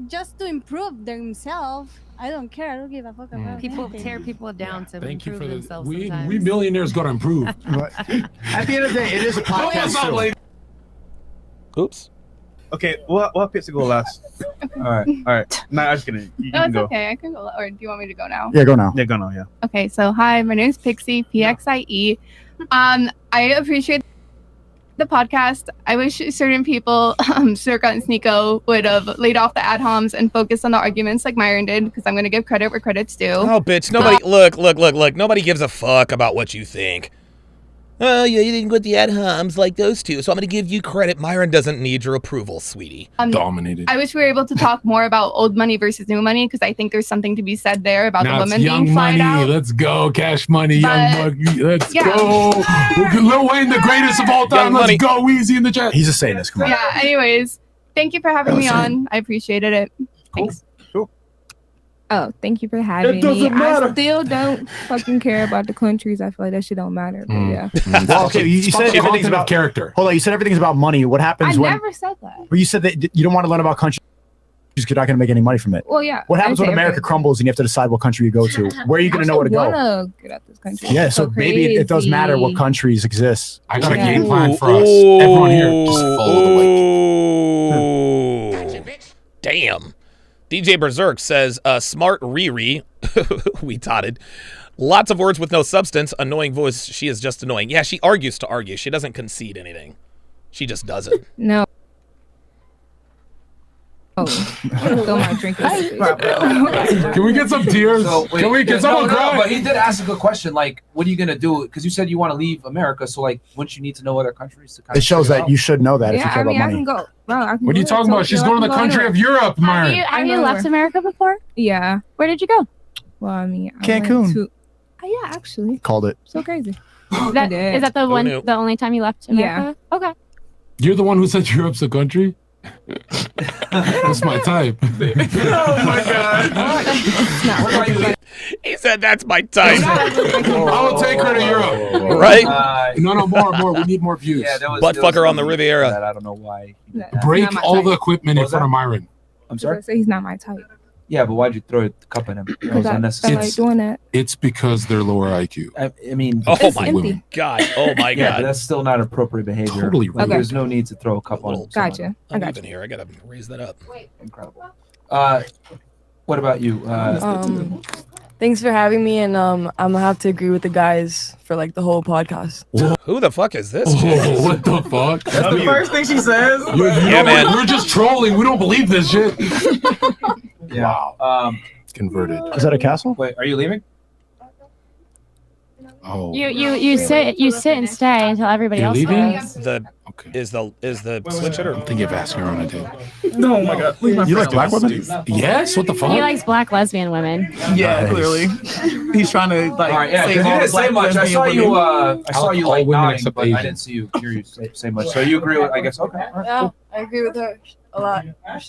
Just to improve themselves. I don't care. I don't give a fuck about People anything. tear people down to Thank you improve for themselves we sometimes. millionaires got to improve. At the end of the day, it is a podcast. Oops. Okay, we'll have Pizza go last. All right. No, I'm just kidding. You No, can it's go. okay. I can go. Or do you want me to go now? Yeah, go now. Yeah, go now. Yeah. Okay, so hi, my name is Pixie, PXIE. I appreciate the podcast. I wish certain people, Circa and Sneeko, would have laid off the ad homs and focused on the arguments like Myron did, because I'm going to give credit where credit's due. Oh, bitch! Nobody look. Nobody gives a fuck about what you think. Oh, yeah, you didn't get the ad homs like those two, so I'm going to give you credit. Myron doesn't need your approval, sweetie. Dominated. I wish we were able to talk more about old money versus new money, because I think there's something to be said there about Now the it's women young being flying money. out. Let's go. Cash money. Young money. Let's Yeah. go. Lil Wayne, the greatest of all time. Let's go. Easy in the chat. He's a sadist. Come on. Yeah, anyways, thank you for having me on. I appreciated it. Thanks. Oh, thank you for having me. doesn't matter. I still don't fucking care about the countries. I feel like that shit don't matter. But yeah. Well, okay, you said everything's about character. Hold on, you said everything's about money. What I happens when? never said that. Well, you said that you don't want to learn about countries because you're not going to make any money from it. Well, yeah. What happens when America crumbles and you have to decide what country you go to? Where are you going to know where to go? I want to get out this country. Yeah, It's so maybe it does matter what countries exist. I got a game plan for us. Everyone here, just follow the link. Damn. DJ Berserk says, smart Riri, we totted. Lots of words with no substance, annoying voice, she is just annoying. Yeah, she argues to argue. She doesn't concede anything. She just does it. No. Oh, fill my drink. Can we get some tears? Can we get someone cry? But he did ask a good question. Like, what are you gonna do? Because you said you want to leave America. So, like, wouldn't you need to know other countries to kind It shows that you should know that if you Yeah, care I mean, about I money. can go. Bro, I can What are you go talking about? She's going to the country of Europe, Myron. Have you left America before? Yeah. Where did you go? Well, I mean, I Cancun. went to- yeah, actually. Called it. So crazy. Is that the one? knew? The only time you left America? Yeah. Okay. You're the one who said Europe's a country? That's my type. Oh my god! He said that's my type. I'll take her to Europe. Right? No, more. We need more views. Yeah, Butt fucker on the Riviera. I don't know why. Break Not my all type. the equipment in front of Myron. I'm I sorry. say he's not my type. Yeah, but why'd you throw the cup in him? That was Because I unnecessary. like doing that. It's because they're lower IQ. I mean, Oh It's my empty. god. Oh my yeah, but god. that's still not appropriate behavior. Totally rude. Okay. There's no need to throw a cup on. Gotcha. I I'm got leaving here. I gotta raise that up. Incredible. What about you? Thanks for having me, and I'm gonna have to agree with the guys for like the whole podcast. Who the fuck is this? Oh, what the fuck? That's the first thing she says. Yeah, man. We're just trolling. We don't believe this shit. Yeah. Converted. Is that a castle? Wait, are you leaving? Oh. You sit and stay until everybody You're else leaving? goes. The is the switch hitter? I think you've asked her on a date. Oh my god. Leave my You like friend black alone. women? Yes, what the fuck? He likes black lesbian women. Yeah, Nice. clearly. He's trying to like All right, yeah, say because you all the didn't say black much. I saw lesbian you. women. I saw like you all like women nodding, except but I Asian. didn't see you say much. So you agree with? I guess. Okay. All right, Yeah, cool. I agree with her a lot. Okay. She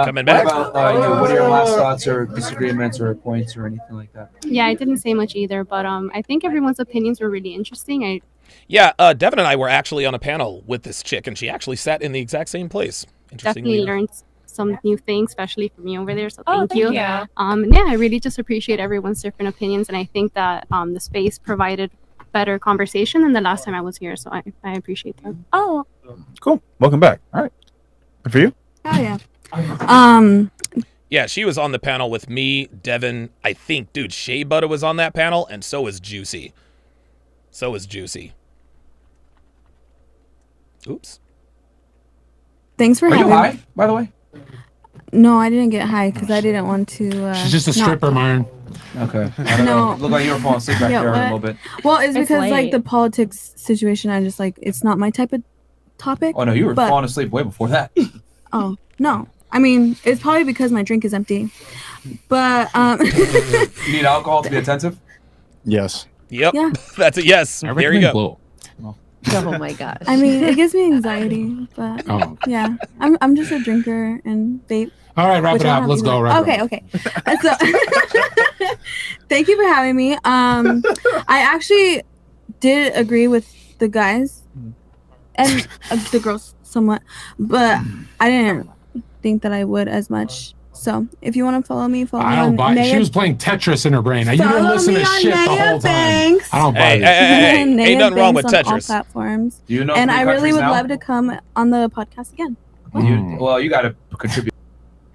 coming back? What about you? What are your last thoughts or disagreements or points or anything like that? Yeah, I didn't say much either, but I think everyone's opinions were really interesting. Yeah, Devin and I were actually on a panel with this chick, and she actually sat in the exact same place. Definitely enough. learned some new things, especially from you over there. So Oh, thank you. thank you. Yeah, I really just appreciate everyone's different opinions, and I think that the space provided better conversation than the last time I was here. So I appreciate that. Oh, Cool. Welcome back. All right. Good for you. Oh yeah. Yeah, she was on the panel with me, Devin. I think, dude, Shea Butter was on that panel, and so was Juicy. Oops. Thanks for Are having you high, by the way? No, I didn't get high because I didn't want to. She's just a stripper, Myron. Okay. I don't know. Look like you were falling asleep back there a little bit. Well, it's because like late. the politics situation, I just like it's not my type of topic. Oh no, you were but- falling asleep way before that. Oh no, I mean it's probably because my drink is empty. But You need alcohol to be attentive? Yes. Yep. Yeah. That's a yes. There you go. Oh my gosh. I mean it gives me anxiety. But Oh. yeah, I'm just a drinker and vape. All right, wrap which it I up. don't Let's even go. like. Wrap it Okay. So thank you for having me. I actually did agree with the guys and the girls somewhat, but I didn't think that I would as much. So if you want to follow me, follow me I don't on buy. Naya. She was playing Tetris in her brain. You Follow didn't listen me to on shit the Naya whole time. Banks. I don't buy Hey, this. ain't Naya nothing wrong with Banks on all Tetris. platforms. Do you know And three I really countries would now? love to come on the podcast again. Well, you got to contribute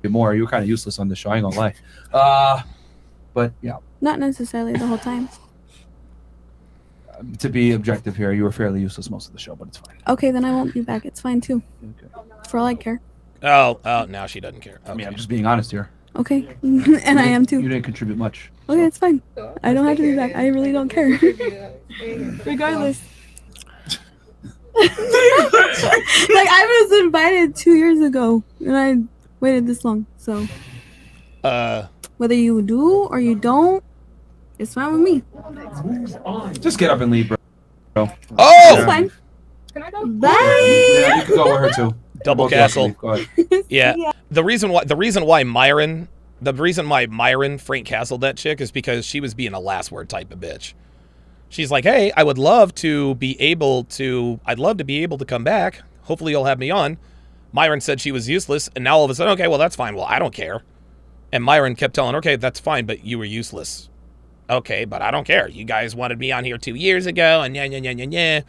more. You were kind of useless on the show. I ain't gonna lie. But yeah, Not necessarily the whole time. to be objective here, you were fairly useless most of the show, but it's fine. Okay, then I won't be back. It's fine too. For all I care. Oh, now she doesn't care. I mean, I'm just being honest here. Okay. And I am too. You didn't contribute much. Okay, it's fine. I don't have to be back. I really don't care. Regardless. Like I was invited 2 years ago and I waited this long. So whether you do or you don't, it's fine with me. Just get up and leave, bro. Oh! It's fine. Can I go? Bye. Yeah, you can go with her too. Double Both of us castle. leave. Go ahead. Yeah. The reason why Myron Frank castled that chick is because she was being a last word type of bitch. She's like, hey, I'd love to be able to come back. Hopefully you'll have me on. Myron said she was useless, and now all of a sudden, okay, well, that's fine. Well, I don't care. And Myron kept telling her, okay, that's fine, but you were useless. Okay, but I don't care. You guys wanted me on here 2 years ago, and yeah.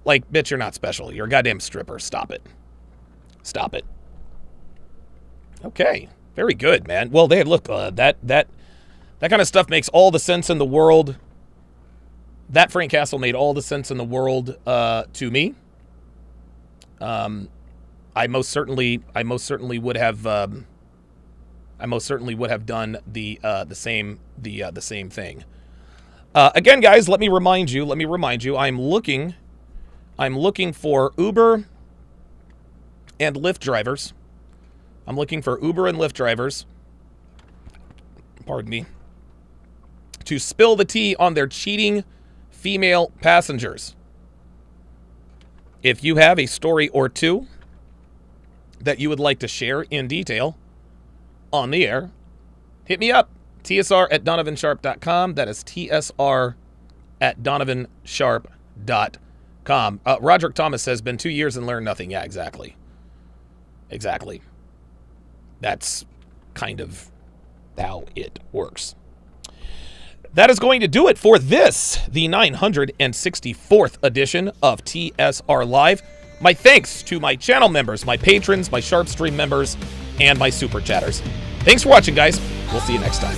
Like, bitch, you're not special. You're a goddamn stripper. Stop it. Stop it. Okay. Very good, man. Well, look, that kind of stuff makes all the sense in the world. That Frank Castle made all the sense in the world to me. I most certainly would have done the same thing. Again, guys, let me remind you, I'm looking for Uber and Lyft drivers. Pardon me. To spill the tea on their cheating female passengers. If you have a story or two that you would like to share in detail on the air, hit me up. TSR@DonovanSharpe.com. That is TSR@DonovanSharpe.com. Roderick Thomas says, been 2 years and learned nothing. Yeah, exactly. That's kind of how it works. That is going to do it for this, the 964th edition of TSR Live. My thanks to my channel members, my patrons, my Sharp Stream members, and my super chatters. Thanks for watching, guys. We'll see you next time.